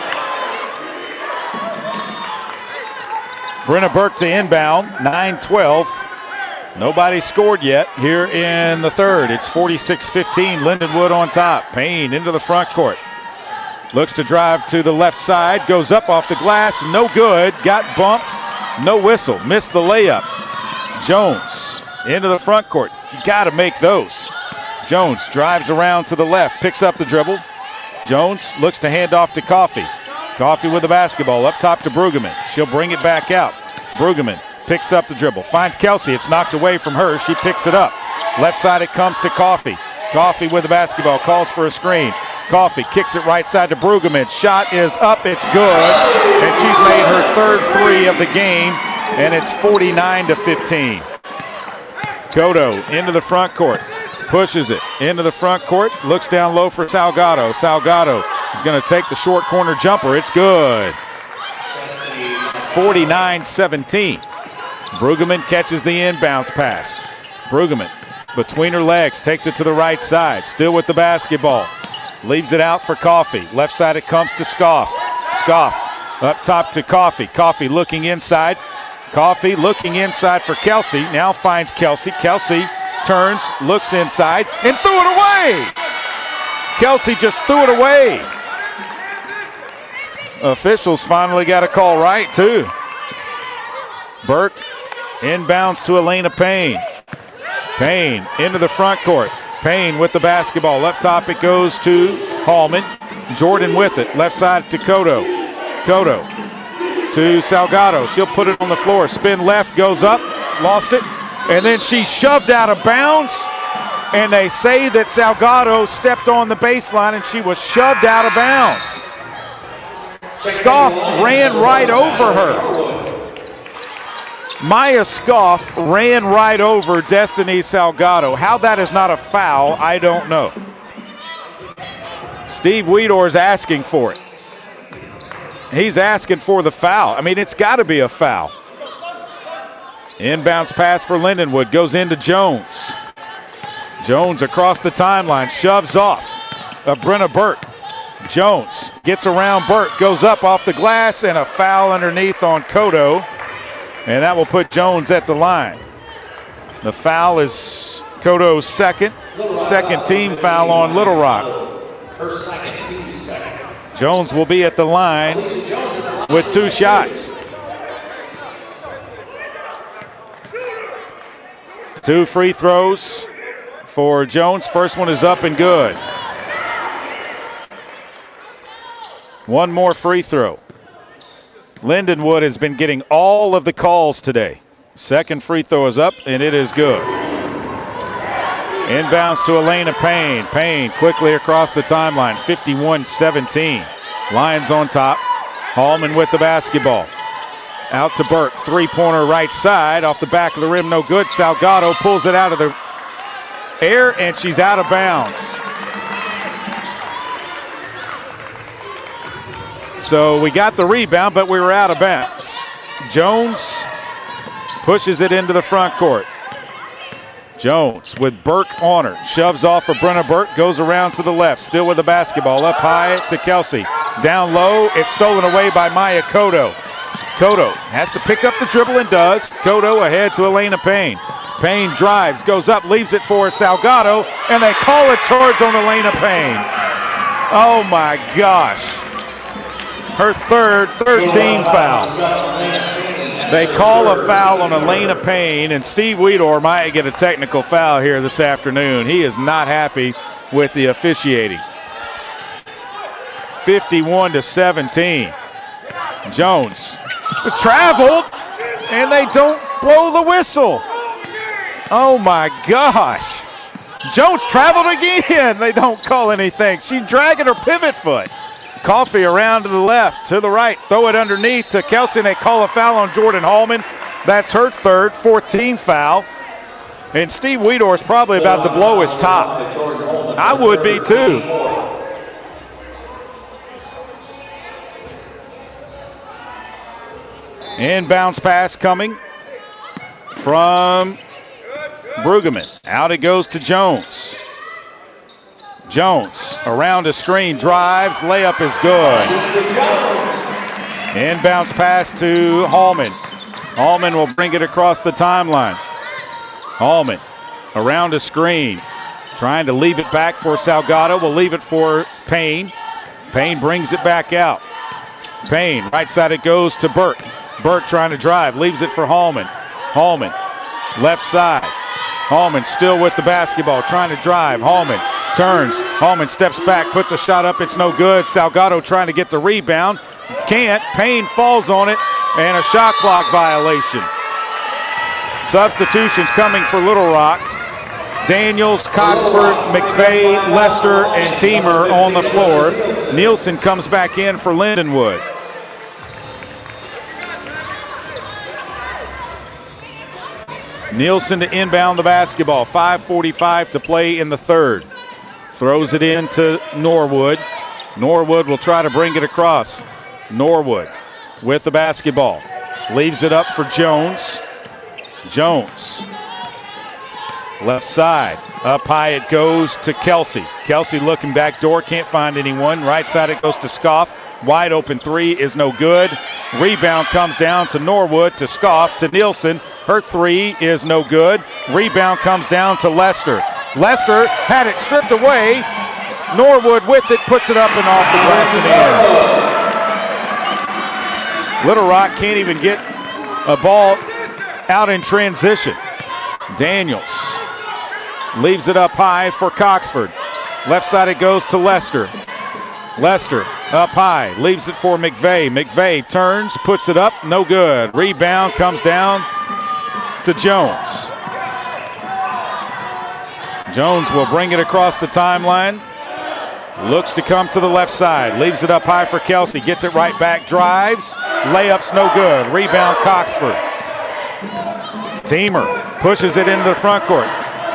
Brenna Burke to inbound. 9-12. Nobody scored yet here in the third. It's 46-15, Lindenwood on top. Payne into the front court. Looks to drive to the left side, goes up off the glass, no good, got bumped, no whistle, missed the layup. Jones into the front court. You got to make those. Jones drives around to the left, picks up the dribble. Jones looks to hand off to Coffey. Coffey with the basketball up top to Brueggemann. She'll bring it back out. Brueggemann picks up the dribble, finds Kelsey. It's knocked away from her. She picks it up. Left side it comes to Coffey. Coffey with the basketball, calls for a screen. Coffey kicks it right side to Brueggemann. Shot is up, it's good. And she's made her third three of the game, and it's 49-15. Cotto into the front court. Pushes it into the front court. Looks down low for Salgado. Salgado is going to take the short corner jumper. It's good. 49-17. Brueggemann catches the inbounds pass. Brueggemann between her legs takes it to the right side. Still with the basketball. Leaves it out for Coffey. Left side it comes to Scoff. Scoff up top to Coffey. Coffey looking inside. Coffey looking inside for Kelsey. Now finds Kelsey. Kelsey turns, looks inside, and threw it away. Kelsey just threw it away. Officials finally got a call right, too. Burke inbounds to Elena Payne. Payne into the front court. Payne with the basketball. Up top it goes to Hallman. Jordan with it. Left side to Cotto. Cotto to Salgado. She'll put it on the floor. Spin left, goes up, lost it. And then she shoved out of bounds. And they say that Salgado stepped on the baseline and she was shoved out of bounds. Scoff ran right over her. Maya Scoff ran right over Destiny Salgado. How that is not a foul, I don't know. Steve Weedor's asking for it. He's asking for the foul. I mean, it's got to be a foul. Inbounds pass for Lindenwood. Goes into Jones. Jones across the timeline. Shoves off. Brenna Burke. Jones gets around Burke. Goes up off the glass and a foul underneath on Cotto. And that will put Jones at the line. The foul is Cotto's second team foul on Little Rock. Jones will be at the line with 2 shots. 2 free throws for Jones. First one is up and good. 1 more free throw. Lindenwood has been getting all of the calls today. Second free throw is up, and it is good. Inbounds to Elena Payne. Payne quickly across the timeline, 51-17. Lions on top. Hallman with the basketball. Out to Burke, three-pointer right side, off the back of the rim, no good. Salgado pulls it out of the air, and she's out of bounds. So we got the rebound, but we were out of bounds. Jones pushes it into the front court. Jones with Burke on her. Shoves off for Brenna Burke. Goes around to the left. Still with the basketball. Up high to Kelsey. Down low. It's stolen away by Maya Cotto. Cotto has to pick up the dribble and does. Cotto ahead to Elena Payne. Payne drives. Goes up. Leaves it for Salgado. And they call a charge on Elena Payne. Oh, my gosh. Her third team foul. They call a foul on Elena Payne, and Steve Weedor might get a technical foul here this afternoon. He is not happy with the officiating. 51-17. Jones traveled, and they don't blow the whistle. Oh, my gosh. Jones traveled again. They don't call anything. She's dragging her pivot foot. Coffey around to the left, to the right. Throw it underneath to Kelsey, and they call a foul on Jordan Hallman. That's her third, 14th foul. And Steve Weedor is probably about to blow his top. I would be too. Inbounds pass coming from Brueggemann. Out it goes to Jones. Jones around a screen, drives, layup is good. Inbounds pass to Hallman. Hallman will bring it across the timeline. Hallman around a screen. Trying to leave it back for Salgado. Will leave it for Payne. Payne brings it back out. Payne, right side it goes to Burke. Burke trying to drive. Leaves it for Hallman. Hallman, left side. Hallman still with the basketball. Trying to drive. Hallman turns. Hallman steps back. Puts a shot up. It's no good. Salgado trying to get the rebound. Can't. Payne falls on it. And a shot clock violation. Substitutions coming for Little Rock. Daniels, Coxford, McVeigh, Lester, and Teamer on the floor. Nielsen comes back in for Lindenwood. Nielsen to inbound the basketball. 5:45 to play in the third. Throws it in to Norwood. Norwood will try to bring it across. Norwood with the basketball. Leaves it up for Jones. Jones. Left side. Up high it goes to Kelsey. Kelsey looking back door. Can't find anyone. Right side it goes to Scoff. Wide open three is no good. Rebound comes down to Norwood, to Scoff, to Nielsen. Her three is no good. Rebound comes down to Lester. Lester had it stripped away. Norwood with it, puts it up and off the glass and in. Little Rock can't even get a ball out in transition. Daniels leaves it up high for Coxford. Left side it goes to Lester. Lester up high, leaves it for McVeigh. McVeigh turns, puts it up, no good. Rebound comes down to Jones. Jones will bring it across the timeline. Looks to come to the left side. Leaves it up high for Kelsey. Gets it right back, drives. Layup's no good. Rebound Coxford. Teamer pushes it into the front court.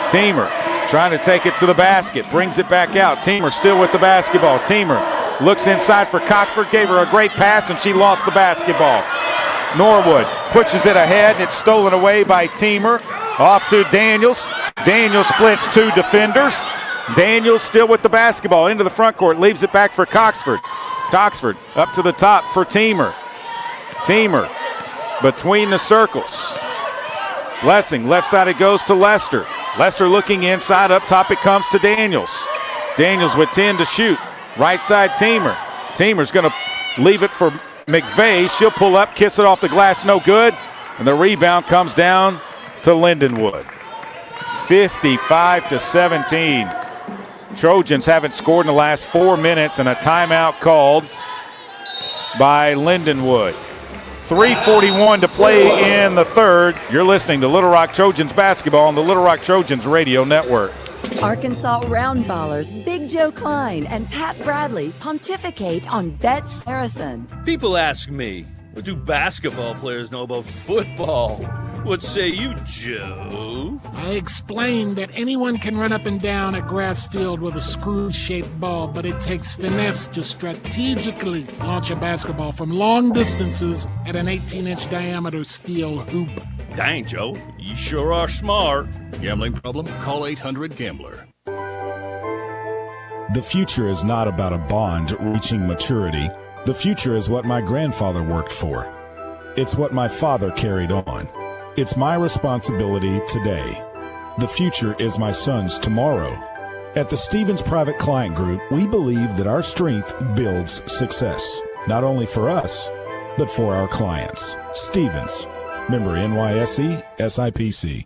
Teamer trying to take it to the basket. Brings it back out. Teamer still with the basketball. Teamer looks inside for Coxford. Gave her a great pass and she lost the basketball. Norwood pushes it ahead and it's stolen away by Teamer. Off to Daniels. Daniels splits two defenders. Daniels still with the basketball into the front court. Leaves it back for Coxford. Coxford up to the top for Teamer. Teamer between the circles. Blessing, left side it goes to Lester. Lester looking inside, up top it comes to Daniels. Daniels with 10 to shoot. Right side Teamer. Teamer's going to leave it for McVeigh. She'll pull up, kiss it off the glass, no good. And the rebound comes down to Lindenwood. 55-17. Trojans haven't scored in the last 4 minutes and a timeout called by Lindenwood. 3:41 to play in the third. You're listening to Little Rock Trojans basketball on the Little Rock Trojans radio network. Arkansas Roundballers Big Joe Klein and Pat Bradley pontificate on Bet Saracen. People ask me, what do basketball players know about football? What say you, Joe? I explained that anyone can run up and down a grass field with a screw-shaped ball, but it takes finesse to strategically launch a basketball from long distances at an 18-inch diameter steel hoop. Dang, Joe, you sure are smart. Gambling problem? Call 800-GAMBLER. The future is not about a bond reaching maturity. The future is what my grandfather worked for. It's what my father carried on. It's my responsibility today. The future is my son's tomorrow. At the Stevens Private Client Group, we believe that our strength builds success, not only for us, but for our clients. Stevens, member NYSE, SIPC.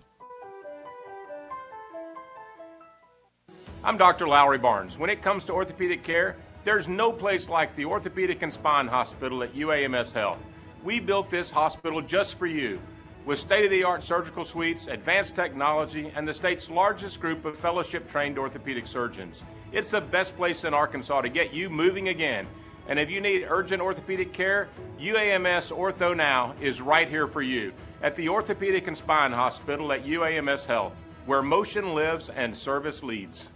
I'm Dr. Lowry Barnes. When it comes to orthopedic care, there's no place like the Orthopedic and Spine Hospital at UAMS Health. We built this hospital just for you. With state-of-the-art surgical suites, advanced technology, and the state's largest group of fellowship-trained orthopedic surgeons. It's the best place in Arkansas to get you moving again. And if you need urgent orthopedic care, UAMS Ortho Now is right here for you at the Orthopedic and Spine Hospital at UAMS Health, where motion lives and service leads.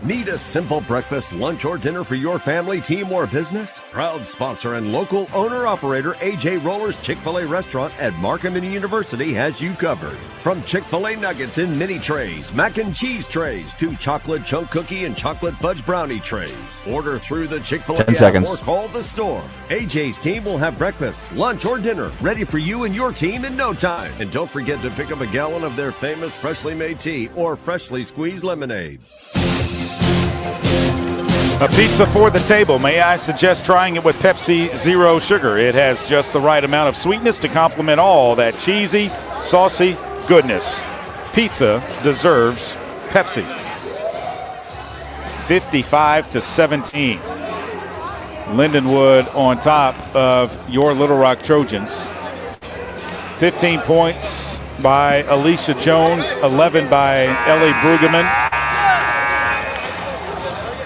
Need a simple breakfast, lunch, or dinner for your family, team, or business? Proud sponsor and local owner-operator AJ Roller's Chick-fil-A restaurant at Markham University has you covered. From Chick-fil-A nuggets in mini trays, mac and cheese trays, to chocolate chunk cookie and chocolate fudge brownie trays. Order through the Chick-fil-A 10 app seconds. or call the store. AJ's team will have breakfast, lunch, or dinner ready for you and your team in no time. And don't forget to pick up a gallon of their famous freshly made tea or freshly squeezed lemonade. A pizza for the table. May I suggest trying it with Pepsi Zero Sugar? It has just the right amount of sweetness to complement all that cheesy, saucy goodness. Pizza deserves Pepsi. 55-17. Lindenwood on top of your Little Rock Trojans. 15 points by Alicia Jones, 11 by Ellie Brueggemann.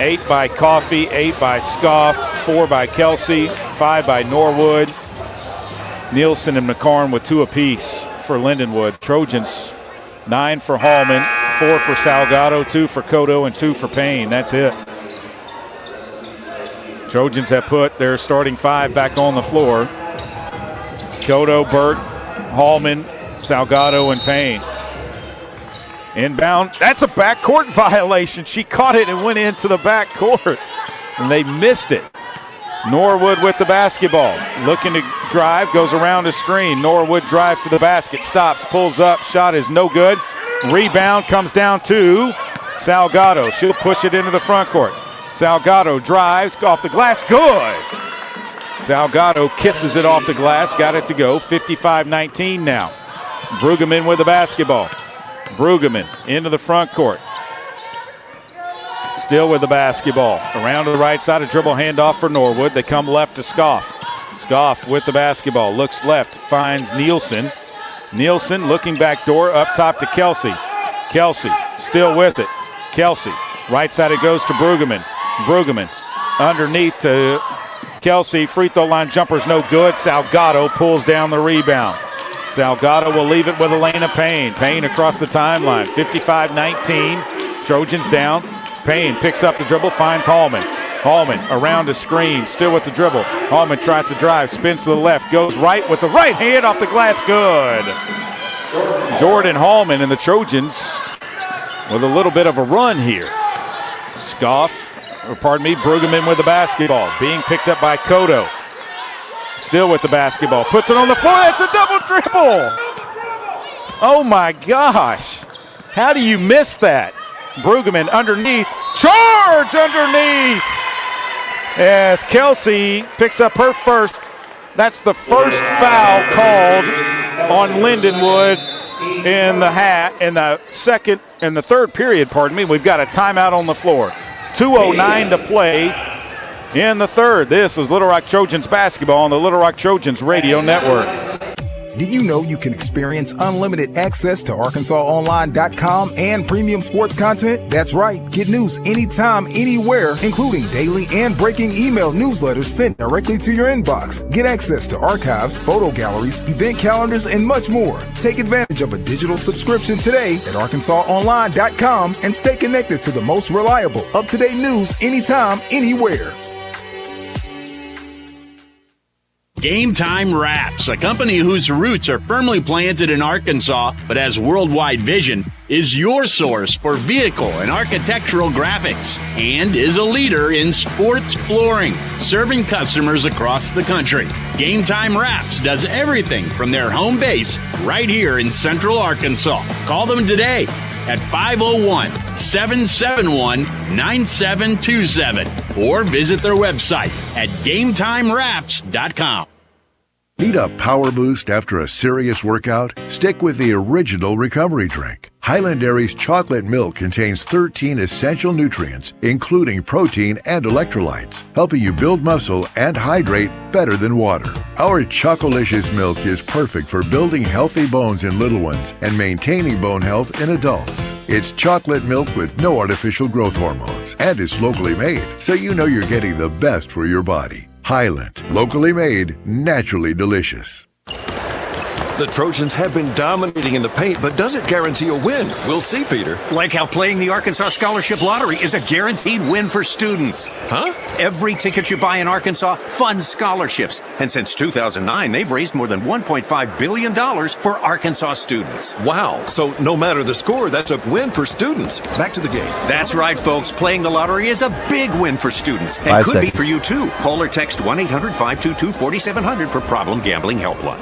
8 by Coffee, 8 by Scoff, 4 by Kelsey, 5 by Norwood. Nielsen and McCarn with 2 apiece for Lindenwood. Trojans, 9 for Hallman, 4 for Salgado, 2 for Cotto, and 2 for Payne. That's it. Trojans have put their starting 5 back on the floor. Cotto, Burt, Hallman, Salgado, and Payne. Inbound, that's a backcourt violation. She caught it and went into the backcourt, and they missed it. Norwood with the basketball, looking to drive, goes around a screen. Norwood drives to the basket, stops, pulls up, shot is no good. Rebound comes down to Salgado. She'll push it into the front court. Salgado drives, off the glass, good. Salgado kisses it off the glass, got it to go. 55-19 now. Brueggemann with the basketball. Brueggemann into the front court. Still with the basketball. Around to the right side, a dribble handoff for Norwood. They come left to Scoff. Scoff with the basketball. Looks left, finds Nielsen. Nielsen looking back door, up top to Kelsey. Kelsey still with it. Kelsey, right side it goes to Brueggemann. Brueggemann underneath to Kelsey. Free throw line jumper's no good. Salgado pulls down the rebound. Salgado will leave it with a lane of Payne. Payne across the timeline. 55-19. Trojans down. Payne picks up the dribble, finds Hallman. Hallman around a screen, still with the dribble. Hallman tries to drive, spins to the left, goes right with the right hand off the glass. Good. Jordan Hallman and the Trojans with a little bit of a run here. Brueggemann with the basketball. Being picked up by Cotto. Still with the basketball. Puts it on the floor. It's a double dribble. Oh, my gosh. How do you miss that? Brueggemann underneath. Charge underneath. As Kelsey picks up her first. That's the first foul called on Lindenwood in the third period, We've got a timeout on the floor. 2:09 to play in the third. This is Little Rock Trojans basketball on the Little Rock Trojans radio network. Did you know you can experience unlimited access to ArkansasOnline.com and premium sports content? That's right. Get news anytime, anywhere, including daily and breaking email newsletters sent directly to your inbox. Get access to archives, photo galleries, event calendars, and much more. Take advantage of a digital subscription today at ArkansasOnline.com and stay connected to the most reliable, up-to-date news anytime, anywhere. Game Time Wraps, a company whose roots are firmly planted in Arkansas but has worldwide vision, is your source for vehicle and architectural graphics and is a leader in sports flooring, serving customers across the country. Game Time Wraps does everything from their home base right here in Central Arkansas. Call them today at 501-771-9727 or visit their website at GameTimeWraps.com. Need a power boost after a serious workout? Stick with the original recovery drink. Highland Dairy's chocolate milk contains 13 essential nutrients, including protein and electrolytes, helping you build muscle and hydrate better than water. Our Chocolicious milk is perfect for building healthy bones in little ones and maintaining bone health in adults. It's chocolate milk with no artificial growth hormones, and it's locally made, so you know you're getting the best for your body. Highland, locally made, naturally delicious. The Trojans have been dominating in the paint, but does it guarantee a win? We'll see, Peter. Like how playing the Arkansas Scholarship Lottery is a guaranteed win for students. Huh? Every ticket you buy in Arkansas funds scholarships. And since 2009, they've raised more than $1.5 billion for Arkansas students. Wow. So no matter the score, that's a win for students. Back to the game. That's right, folks. Playing the lottery is a big win for students. And 5 could seconds. be for you, too. Call or text 1-800-522-4700 for Problem Gambling Helpline.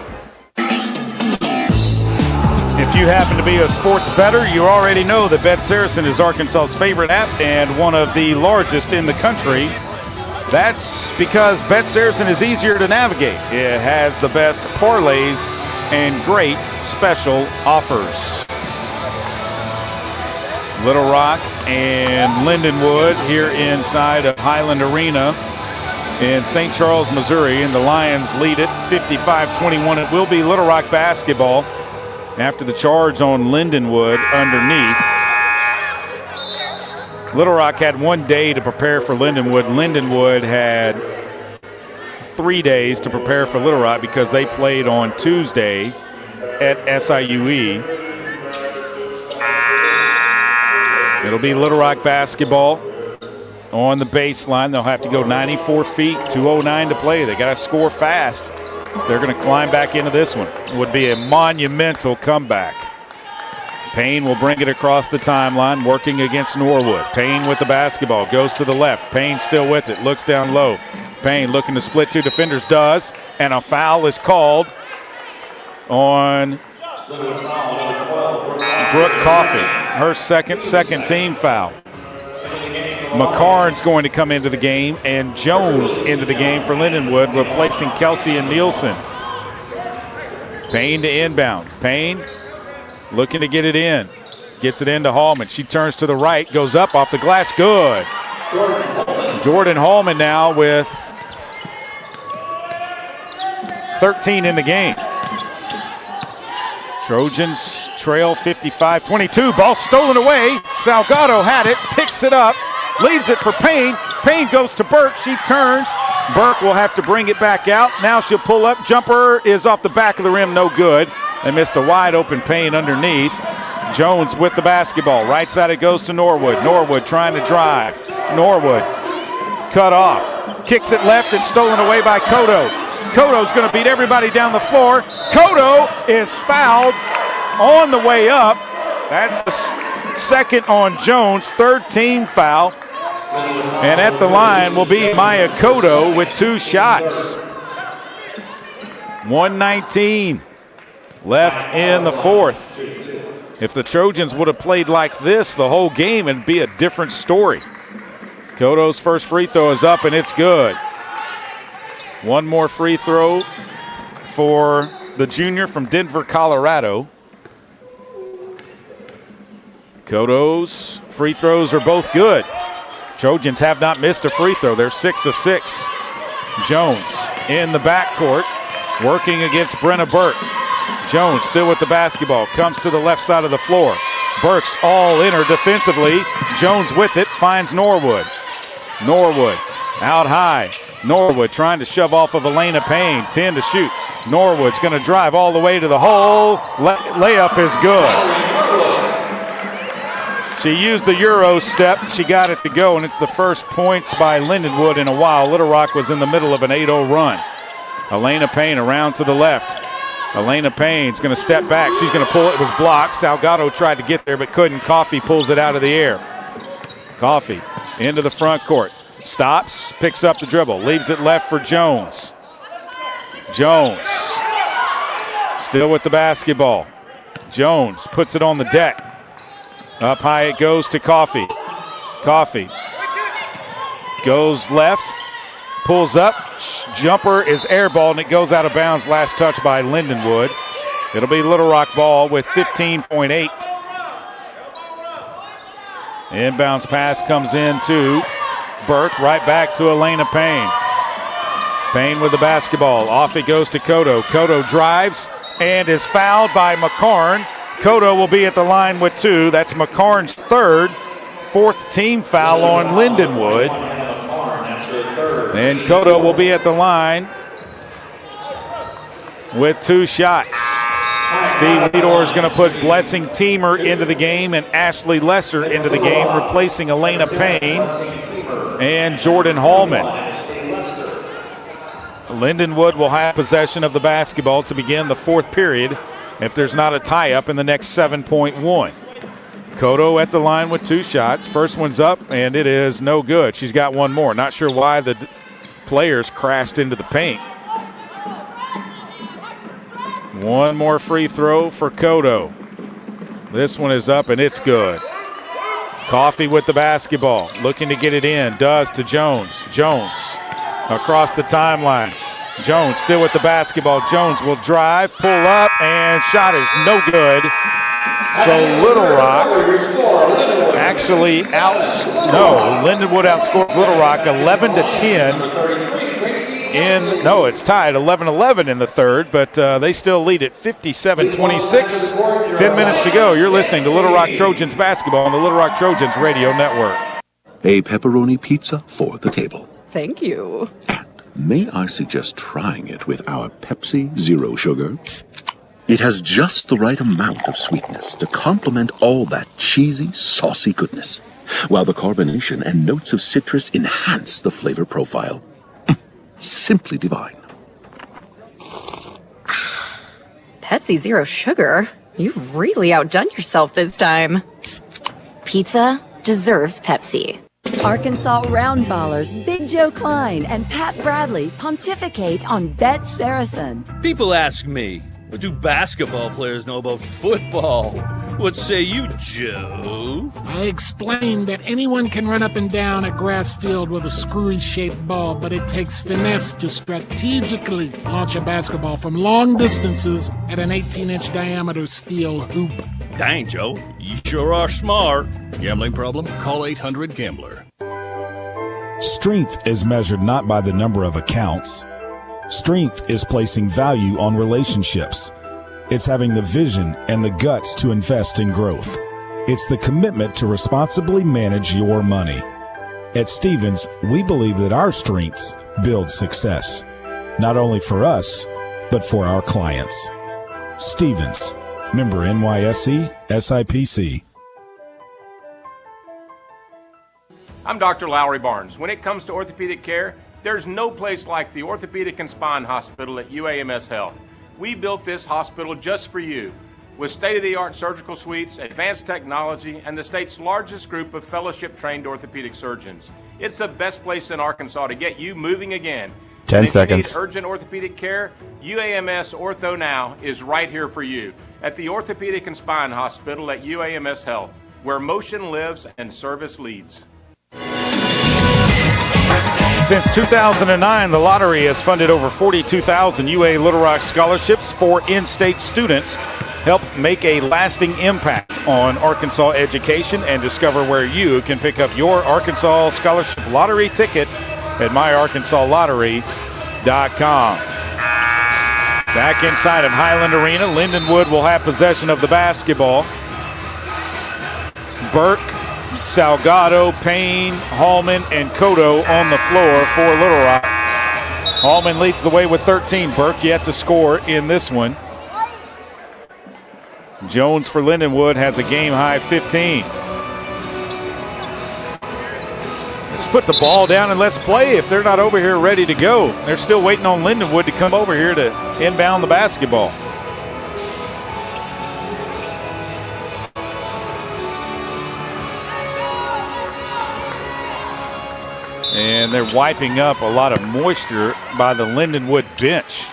If you happen to be a sports bettor, you already know that Bet Saracen is Arkansas's favorite app and one of the largest in the country. That's because Bet Saracen is easier to navigate. It has the best parlays and great special offers. Little Rock and Lindenwood here inside of Highland Arena in St. Charles, Missouri, and the Lions lead it 55-21. It will be Little Rock basketball after the charge on Lindenwood underneath. Little Rock had 1 day to prepare for Lindenwood. Lindenwood had 3 days to prepare for Little Rock because they played on Tuesday at SIUE. It'll be Little Rock basketball on the baseline. They'll have to go 94 feet, 2:09 to play. They got to score fast. They're going to climb back into this one. It would be a monumental comeback. Payne will bring it across the timeline, working against Norwood. Payne with the basketball, goes to the left. Payne still with it, looks down low. Payne looking to split two defenders, does, and a foul is called on Brooke Coffey. Her second team foul. McCarn's going to come into the game, and Jones into the game for Lindenwood, replacing Kelsey and Nielsen. Payne to inbound. Payne looking to get it in. Gets it into Hallman. She turns to the right, goes up off the glass. Good. Jordan Hallman now with 13 in the game. Trojans trail 55-22. Ball stolen away. Salgado had it, picks it up. Leaves it for Payne. Payne goes to Burke. She turns. Burke will have to bring it back out. Now she'll pull up. Jumper is off the back of the rim. No good. They missed a wide open Payne underneath. Jones with the basketball. Right side it goes to Norwood. Norwood trying to drive. Norwood cut off. Kicks it left. It's stolen away by Kodo. Kodo's going to beat everybody down the floor. Kodo is fouled on the way up. That's the second on Jones. Third team foul. And at the line will be Maya Kodo with 2 shots. 1:19 left in the fourth. If the Trojans would have played like this the whole game, it'd be a different story. Kodo's first free throw is up, and it's good. One more free throw for the junior from Denver, Colorado. Kodo's free throws are both good. Trojans have not missed a free throw. They're 6 of 6. Jones in the backcourt, working against Brenna Burke. Jones still with the basketball, comes to the left side of the floor. Burke's all in her defensively. Jones with it, finds Norwood. Norwood out high. Norwood trying to shove off of Elena Payne. 10 to shoot. Norwood's going to drive all the way to the hole. Layup is good. She used the Euro step. She got it to go, and it's the first points by Lindenwood in a while. Little Rock was in the middle of an 8-0 run. Elena Payne around to the left. Elena Payne's going to step back. She's going to pull it. It was blocked. Salgado tried to get there but couldn't. Coffey pulls it out of the air. Coffey into the front court. Stops, picks up the dribble, leaves it left for Jones. Jones still with the basketball. Jones puts it on the deck. Up high it goes to Coffey. Coffey goes left, pulls up, jumper is airballed, and it goes out of bounds. Last touch by Lindenwood. It'll be Little Rock ball with 15.8. Inbounds pass comes in to Burke, right back to Elena Payne. Payne with the basketball. Off it goes to Kodo. Kodo drives and is fouled by McCarn. Kodo will be at the line with 2. That's McCarn's third. 4th team foul on Lindenwood. And Kodo will be at the line with 2 shots. Steve Weedor is going to put Blessing Teamer into the game and Ashley Lesser into the game, replacing Elena Payne and Jordan Hallman. Lindenwood will have possession of the basketball to begin the fourth period if there's not a tie-up in the next 7.1. Cotto at the line with 2 shots. First one's up, and it is no good. She's got one more. Not sure why the players crashed into the paint. One more free throw for Cotto. This one is up, and it's good. Coffey with the basketball, looking to get it in. Does to Jones. Jones across the timeline. Jones still with the basketball. Jones will drive, pull up, and shot is no good. So Little Rock actually Lindenwood outscores Little Rock 11-10. It's tied 11-11 in the third, but they still lead it 57-26. 10 minutes to go. You're listening to Little Rock Trojans basketball on the Little Rock Trojans radio network. A pepperoni pizza for the table. Thank you. May I suggest trying it with our Pepsi Zero Sugar? It has just the right amount of sweetness to complement all that cheesy, saucy goodness, while the carbonation and notes of citrus enhance the flavor profile. Simply divine. Pepsi Zero Sugar? You've really outdone yourself this time. Pizza deserves Pepsi. Arkansas Roundballers Big Joe Klein and Pat Bradley pontificate on Bet Saracen. People ask me, what do basketball players know about football? What say you, Joe? I explained that anyone can run up and down a grass field with a screwy-shaped ball, but it takes finesse to strategically launch a basketball from long distances at an 18-inch diameter steel hoop. Dang, Joe, you sure are smart. Gambling problem? Call 800-GAMBLER. Strength is measured not by the number of accounts. Strength is placing value on relationships. It's having the vision and the guts to invest in growth. It's the commitment to responsibly manage your money. At Stevens, we believe that our strengths build success, not only for us, but for our clients. Stevens, member NYSE, SIPC. I'm Dr. Lowry Barnes. When it comes to orthopedic care, there's no place like the Orthopedic and Spine Hospital at UAMS Health. We built this hospital just for you, with state-of-the-art surgical suites, advanced technology, and the state's largest group of fellowship-trained orthopedic surgeons. It's the best place in Arkansas to get you moving again. 10 and if seconds. you need urgent orthopedic care, UAMS Ortho Now is right here for you at the Orthopedic and Spine Hospital at UAMS Health, where motion lives and service leads. Since 2009, the lottery has funded over 42,000 UA Little Rock scholarships for in-state students. Help make a lasting impact on Arkansas education and discover where you can pick up your Arkansas Scholarship Lottery ticket at myarkansaslottery.com. Back inside of Highland Arena, Lindenwood will have possession of the basketball. Burke, Salgado, Payne, Hallman, and Cotto on the floor for Little Rock. Hallman leads the way with 13. Burke yet to score in this one. Jones for Lindenwood has a game-high 15. Let's put the ball down and let's play if they're not over here ready to go. They're still waiting on Lindenwood to come over here to inbound the basketball. And they're wiping up a lot of moisture by the Lindenwood bench.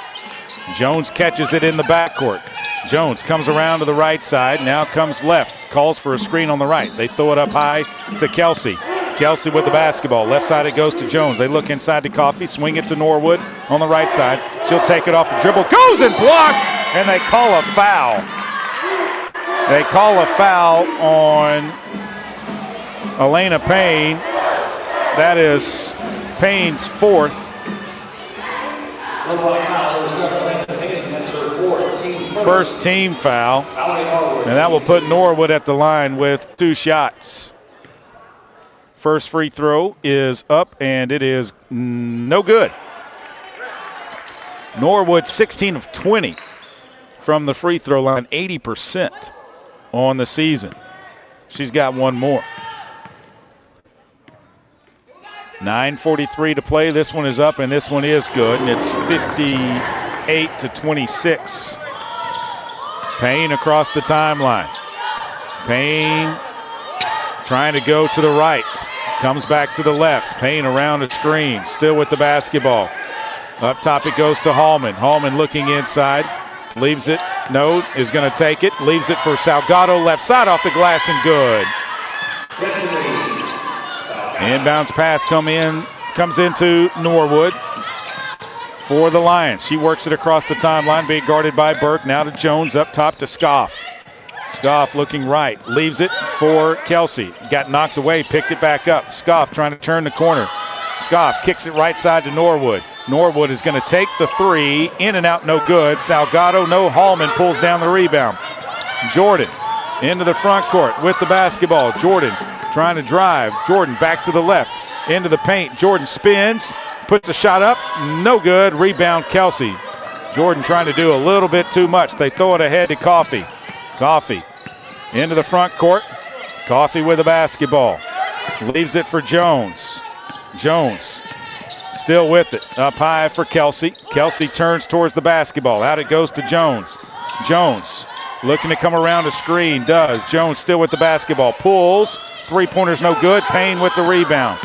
Jones catches it in the backcourt. Jones comes around to the right side, now comes left, calls for a screen on the right. They throw it up high to Kelsey. Kelsey with the basketball. Left side it goes to Jones. They look inside to Coffey, swing it to Norwood on the right side. She'll take it off the dribble, goes and blocked, and they call a foul. They call a foul on Elena Payne. That is Payne's fourth. First team foul. And that will put Norwood at the line with 2 shots. First free throw is up, and it is no good. Norwood 16 of 20 from the free throw line, 80% on the season. She's got one more. 9:43 to play. This one is up, and this one is good, and it's 58-26. Payne across the timeline. Payne trying to go to the right. Comes back to the left. Payne around the screen, still with the basketball. Up top it goes to Hallman. Hallman looking inside. Leaves it. No, is going to take it. Leaves it for Salgado. Left side off the glass and good. Inbounds pass comes into Norwood for the Lions. She works it across the timeline, being guarded by Burke. Now to Jones, up top to Scoff. Scoff looking right, leaves it for Kelsey. Got knocked away, picked it back up. Scoff trying to turn the corner. Scoff kicks it right side to Norwood. Norwood is going to take the three, in and out, no good. Salgado, no. Hallman pulls down the rebound. Jordan into the front court with the basketball. Jordan trying to drive. Jordan back to the left, into the paint. Jordan spins, puts a shot up, no good. Rebound Kelsey. Jordan trying to do a little bit too much. They throw it ahead to Coffey. Coffey into the front court. Coffey with the basketball. Leaves it for Jones. Jones still with it. Up high for Kelsey. Kelsey turns towards the basketball. Out it goes to Jones. Jones looking to come around a screen. Does. Jones still with the basketball. Pulls. Three-pointer's no good. Payne with the rebound.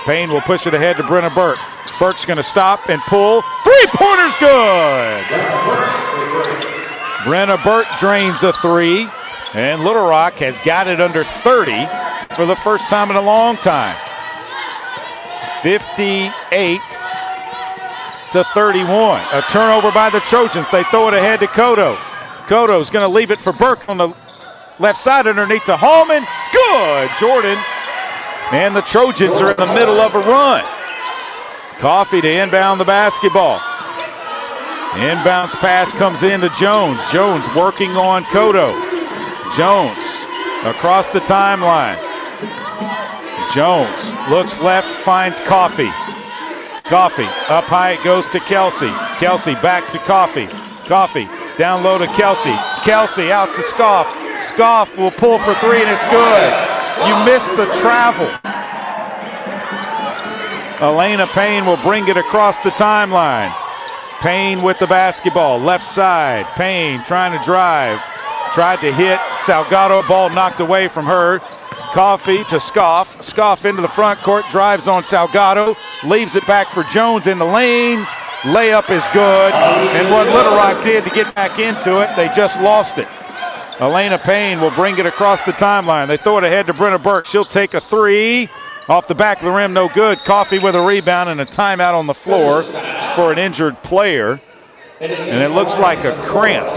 Payne will push it ahead to Brenna Burke. Burke's going to stop and pull. Three-pointer's good. Brenna Burke drains a three, and Little Rock has got it under 30 for the first time in a long time. 58-31. A turnover by the Trojans. They throw it ahead to Cotto. Cotto's going to leave it for Burke on the left side underneath to Hallman. Good, Jordan. And the Trojans are in the middle of a run. Coffey to inbound the basketball. Inbounds pass comes into Jones. Jones working on Cotto. Jones across the timeline. Jones looks left, finds Coffey. Coffey up high, it goes to Kelsey. Kelsey back to Coffey. Coffey down low to Kelsey. Kelsey out to Scoff. Scoff will pull for three, and it's good. You missed the travel. Elena Payne will bring it across the timeline. Payne with the basketball, left side. Payne trying to drive. Tried to hit. Salgado, ball knocked away from her. Coffey to Scoff. Scoff into the front court, drives on Salgado. Leaves it back for Jones in the lane. Layup is good. And what Little Rock did to get back into it, they just lost it. Elena Payne will bring it across the timeline. They throw it ahead to Brenna Burke. She'll take a three. Off the back of the rim, no good. Coffey with a rebound and a timeout on the floor for an injured player. And it looks like a cramp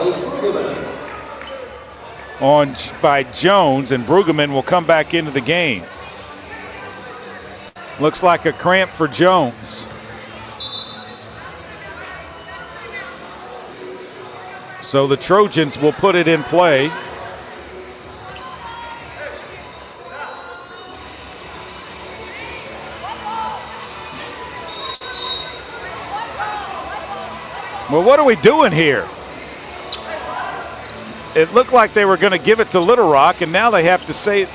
by Jones, and Brueggemann will come back into the game. Looks like a cramp for Jones. So the Trojans will put it in play. Well, what are we doing here? It looked like they were going to give it to Little Rock, and now they have to say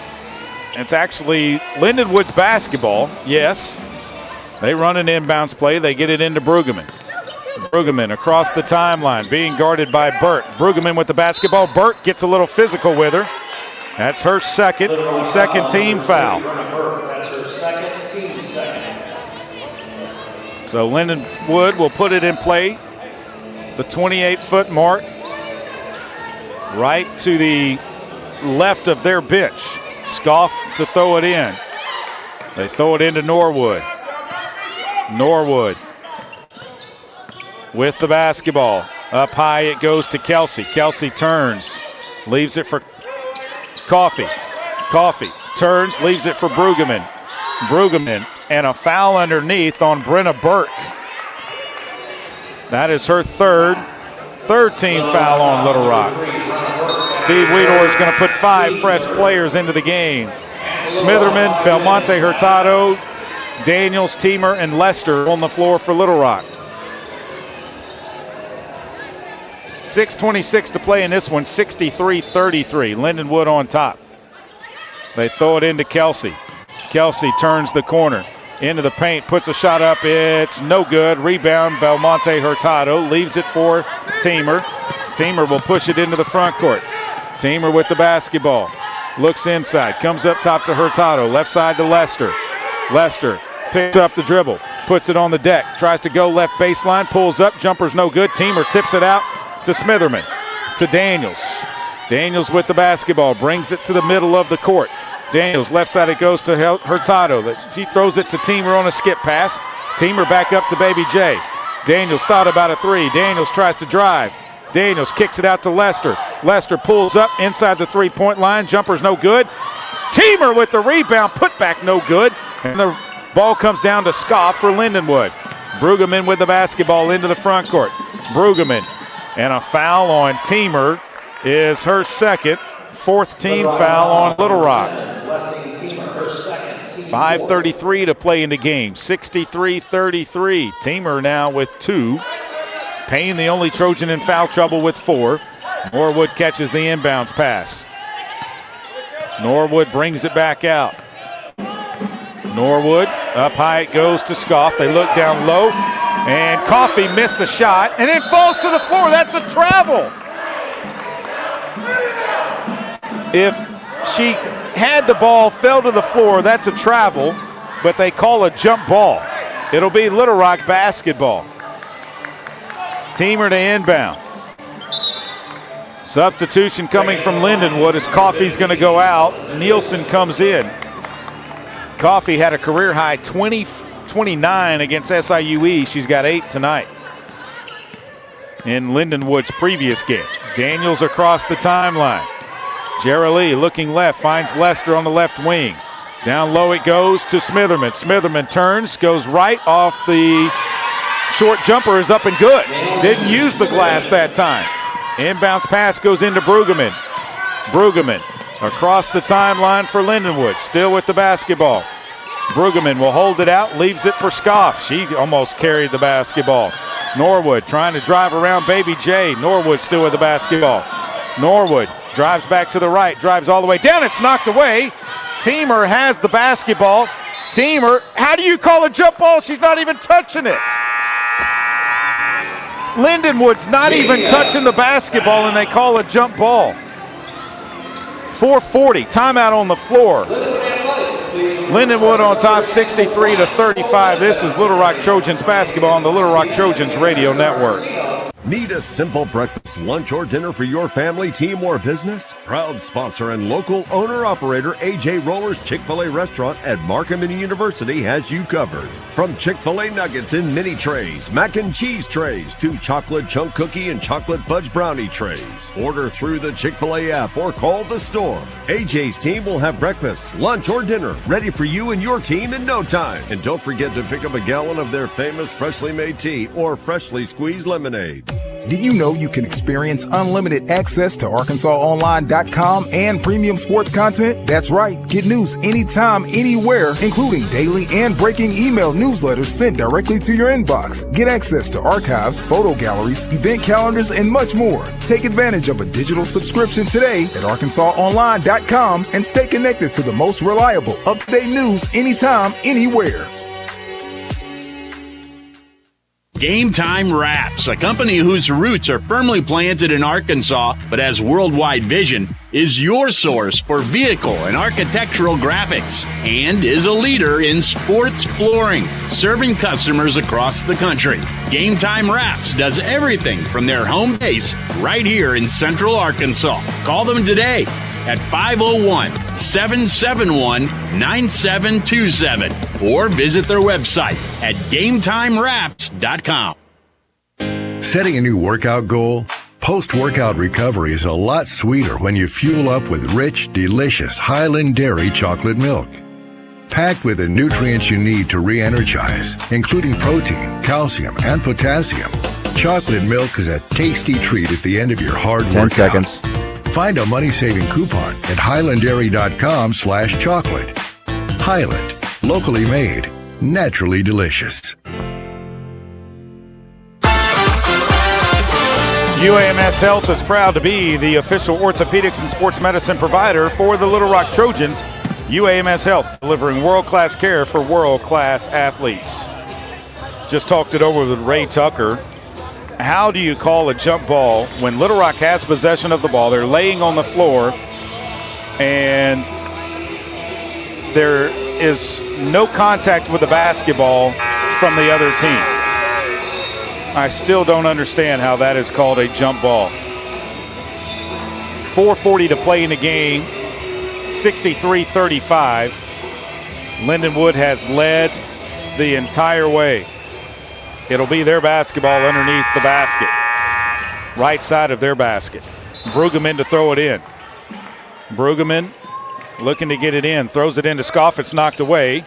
it's actually Lindenwood's basketball. Yes. They run an inbounds play. They get it into Brueggemann. Brueggemann across the timeline, being guarded by Burke. Brueggemann with the basketball. Burke gets a little physical with her. That's her second team foul. So Lindenwood will put it in play. The 28-foot mark, right to the left of their bench. Scoff to throw it in. They throw it into Norwood. Norwood with the basketball. Up high it goes to Kelsey. Kelsey turns, leaves it for Coffey. Coffey turns, leaves it for Brueggemann. Brueggemann, and a foul underneath on Brenna Burke. That is her third team foul on Little Rock. Steve Weedor is going to put 5 fresh players into the game. Smitherman, Belmonte Hurtado, Daniels, Teamer, and Lester on the floor for Little Rock. 6:26 to play in this one, 63-33. Lindenwood on top. They throw it into Kelsey. Kelsey turns the corner. Into the paint, puts a shot up. It's no good. Rebound, Belmonte Hurtado leaves it for Teamer. Teamer will push it into the front court. Teamer with the basketball. Looks inside, comes up top to Hurtado. Left side to Lester. Lester picks up the dribble, puts it on the deck, tries to go left baseline, pulls up, jumper's no good. Teamer tips it out to Smitherman, to Daniels. Daniels with the basketball, brings it to the middle of the court. Daniels, left side it goes to Hurtado. She throws it to Teamer on a skip pass. Teamer back up to Baby J. Daniels thought about a three. Daniels tries to drive. Daniels kicks it out to Lester. Lester pulls up inside the three-point line. Jumper's no good. Teamer with the rebound. Put back no good. And the ball comes down to Scoff for Lindenwood. Brueggemann with the basketball into the front court. Brueggemann. And a foul on Teamer is her second. Fourth team foul on Little Rock. 5:33 to play in the game. 63-33. Teamer now with 2. Payne the only Trojan in foul trouble with 4. Norwood catches the inbounds pass. Norwood brings it back out. Norwood up high it goes to Scoff. They look down low. And Coffey missed a shot and then falls to the floor. That's a travel. If she had the ball, fell to the floor, that's a travel, but they call a jump ball. It'll be Little Rock basketball. Teamer to inbound. Substitution coming from Lindenwood as Coffey's going to go out. Nielsen comes in. Coffey had a career high 29 against SIUE. She's got 8 tonight in Lindenwood's previous game. Daniels across the timeline. Jerry looking left, finds Lester on the left wing. Down low it goes to Smitherman. Smitherman turns, goes right off the short jumper, is up and good. Didn't use the glass that time. Inbounds pass goes into Brueggemann. Brueggemann across the timeline for Lindenwood, still with the basketball. Brueggemann will hold it out, leaves it for Scoff. She almost carried the basketball. Norwood trying to drive around Baby J. Norwood still with the basketball. Norwood drives back to the right, drives all the way down. It's knocked away. Teamer has the basketball. Teamer, how do you call a jump ball? She's not even touching it. Lindenwood's not even touching the basketball, and they call a jump ball. 4:40, timeout on the floor. Lindenwood on top, 63-35. This is Little Rock Trojans basketball on the Little Rock Trojans radio network. Need a simple breakfast, lunch, or dinner for your family, team, or business? Proud sponsor and local owner-operator A.J. Roller's Chick-fil-A restaurant at Markham University has you covered. From Chick-fil-A nuggets in mini trays, mac and cheese trays, to chocolate chunk cookie and chocolate fudge brownie trays. Order through the Chick-fil-A app or call the store. A.J.'s team will have breakfast, lunch, or dinner ready for you and your team in no time. And don't forget to pick up a gallon of their famous freshly made tea or freshly squeezed lemonade. Did you know you can experience unlimited access to ArkansasOnline.com and premium sports content? That's right. Get news anytime, anywhere, including daily and breaking email newsletters sent directly to your inbox. Get access to archives, photo galleries, event calendars, and much more. Take advantage of a digital subscription today at ArkansasOnline.com and stay connected to the most reliable, up-to-date news anytime, anywhere. Game Time Wraps, a company whose roots are firmly planted in Arkansas but has worldwide vision, is your source for vehicle and architectural graphics and is a leader in sports flooring, serving customers across the country. Game Time Wraps does everything from their home base right here in Central Arkansas. Call them today at 501-771-9727 or visit their website at GameTimeWraps.com. Setting a new workout goal? Post-workout recovery is a lot sweeter when you fuel up with rich, delicious Highland Dairy chocolate milk. Packed with the nutrients you need to re-energize, including protein, calcium, and potassium, chocolate milk is a tasty treat at the end of your hard 10 workout. seconds. Find a money-saving coupon at HighlandDairy.com/chocolate. Highland, locally made, naturally delicious. UAMS Health is proud to be the official orthopedics and sports medicine provider for the Little Rock Trojans. UAMS Health, delivering world-class care for world-class athletes. Just talked it over with Ray Tucker. How do you call a jump ball when Little Rock has possession of the ball? They're laying on the floor, and there is no contact with the basketball from the other team. I still don't understand how that is called a jump ball. 4:40 to play in the game, 63-35. Lindenwood has led the entire way. It'll be their basketball underneath the basket, right side of their basket. Brueggemann to throw it in. Brueggemann looking to get it in, throws it into Scoff. It's knocked away,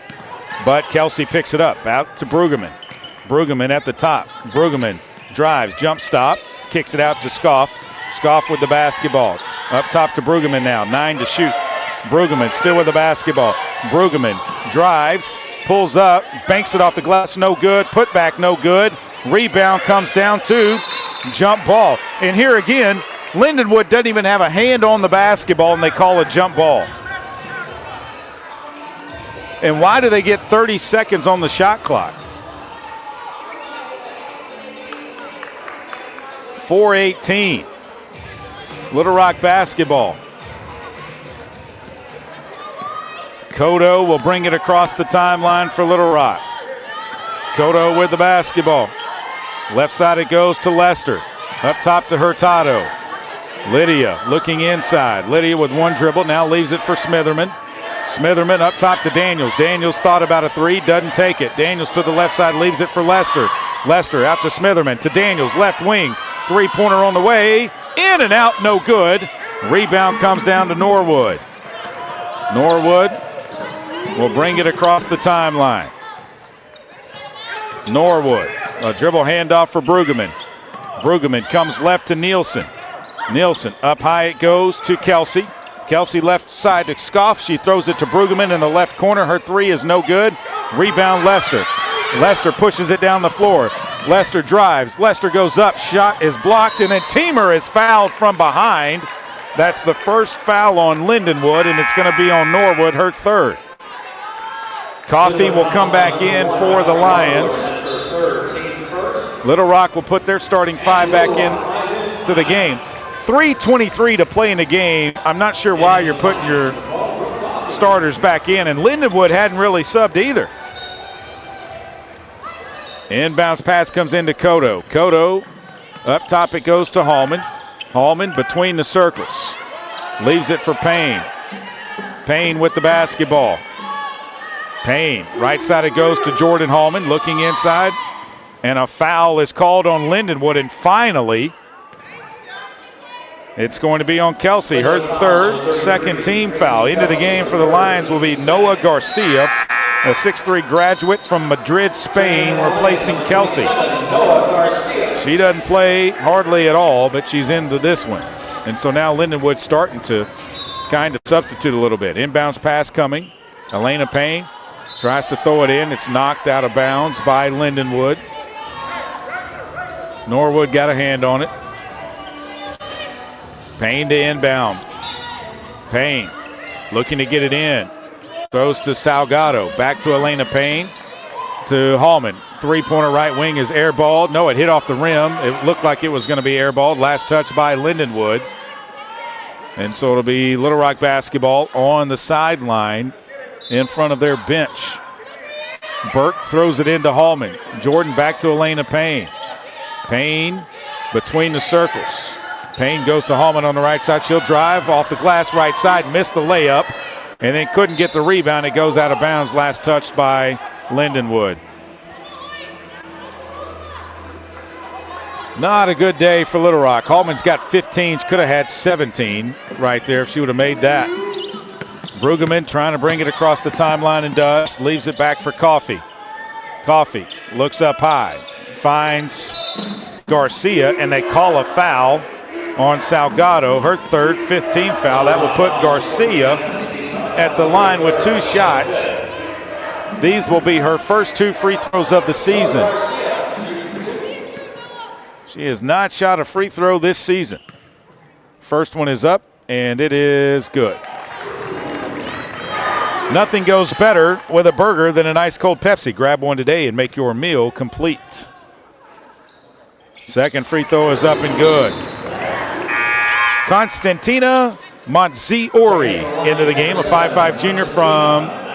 but Kelsey picks it up. Out to Brueggemann. Brueggemann at the top. Brueggemann drives, jump stop, kicks it out to Scoff. Scoff with the basketball. Up top to Brueggemann now, 9 to shoot. Brueggemann still with the basketball. Brueggemann drives, pulls up, banks it off the glass, no good. Put back, no good. Rebound comes down to jump ball. And here again, Lindenwood doesn't even have a hand on the basketball, and they call a jump ball. And why do they get 30 seconds on the shot clock? 4:18. Little Rock basketball. Kodo will bring it across the timeline for Little Rock. Kodo with the basketball. Left side it goes to Lester. Up top to Hurtado. Lydia looking inside. Lydia with one dribble, now leaves it for Smitherman. Smitherman up top to Daniels. Daniels thought about a three, doesn't take it. Daniels to the left side, leaves it for Lester. Lester out to Smitherman, to Daniels, left wing. Three-pointer on the way. In and out, no good. Rebound comes down to Norwood. Norwood will bring it across the timeline. Norwood, a dribble handoff for Brueggemann. Brueggemann comes left to Nielsen. Nielsen, up high it goes to Kelsey. Kelsey left side to Scoff. She throws it to Brueggemann in the left corner. Her three is no good. Rebound Lester. Lester pushes it down the floor. Lester drives. Lester goes up. Shot is blocked, and then Teamer is fouled from behind. That's the first foul on Lindenwood, and it's going to be on Norwood, her third. Coffey will come back in for the Lions. Little Rock will put their starting five back in to the game. 3:23 to play in the game. I'm not sure why you're putting your starters back in, and Lindenwood hadn't really subbed either. Inbounds pass comes into Kodo. Kodo, up top it goes to Hallman. Hallman between the circles. Leaves it for Payne. Payne with the basketball. Payne, right side it goes to Jordan Hallman, looking inside. And a foul is called on Lindenwood, and finally, it's going to be on Kelsey, her third, second team foul. Into the game for the Lions will be Noah Garcia, a 6'3 graduate from Madrid, Spain, replacing Kelsey. She doesn't play hardly at all, but she's into this one. And so now Lindenwood's starting to kind of substitute a little bit. Inbounds pass coming. Elena Payne tries to throw it in. It's knocked out of bounds by Lindenwood. Norwood got a hand on it. Payne to inbound. Payne looking to get it in. Throws to Salgado. Back to Elena Payne. To Hallman. Three-pointer right wing is airballed. No, it hit off the rim. It looked like it was going to be airballed. Last touch by Lindenwood. And so it'll be Little Rock basketball on the sideline in front of their bench. Burke throws it into Hallman. Jordan back to Elena Payne. Payne between the circles. Payne goes to Hallman on the right side. She'll drive off the glass right side, missed the layup, and then couldn't get the rebound. It goes out of bounds. Last touched by Lindenwood. Not a good day for Little Rock. Hallman's got 15. She could have had 17 right there if she would have made that. Brueggemann trying to bring it across the timeline and does. Leaves it back for Coffey. Coffey looks up high. Finds Garcia, and they call a foul on Salgado, her third 15 foul. That will put Garcia at the line with two shots. These will be her first two free throws of the season. She has not shot a free throw this season. First one is up, and it is good. Nothing goes better with a burger than an ice cold Pepsi. Grab one today and make your meal complete. Second free throw is up and good. Constantina Monziori into the game, a 5'5" junior from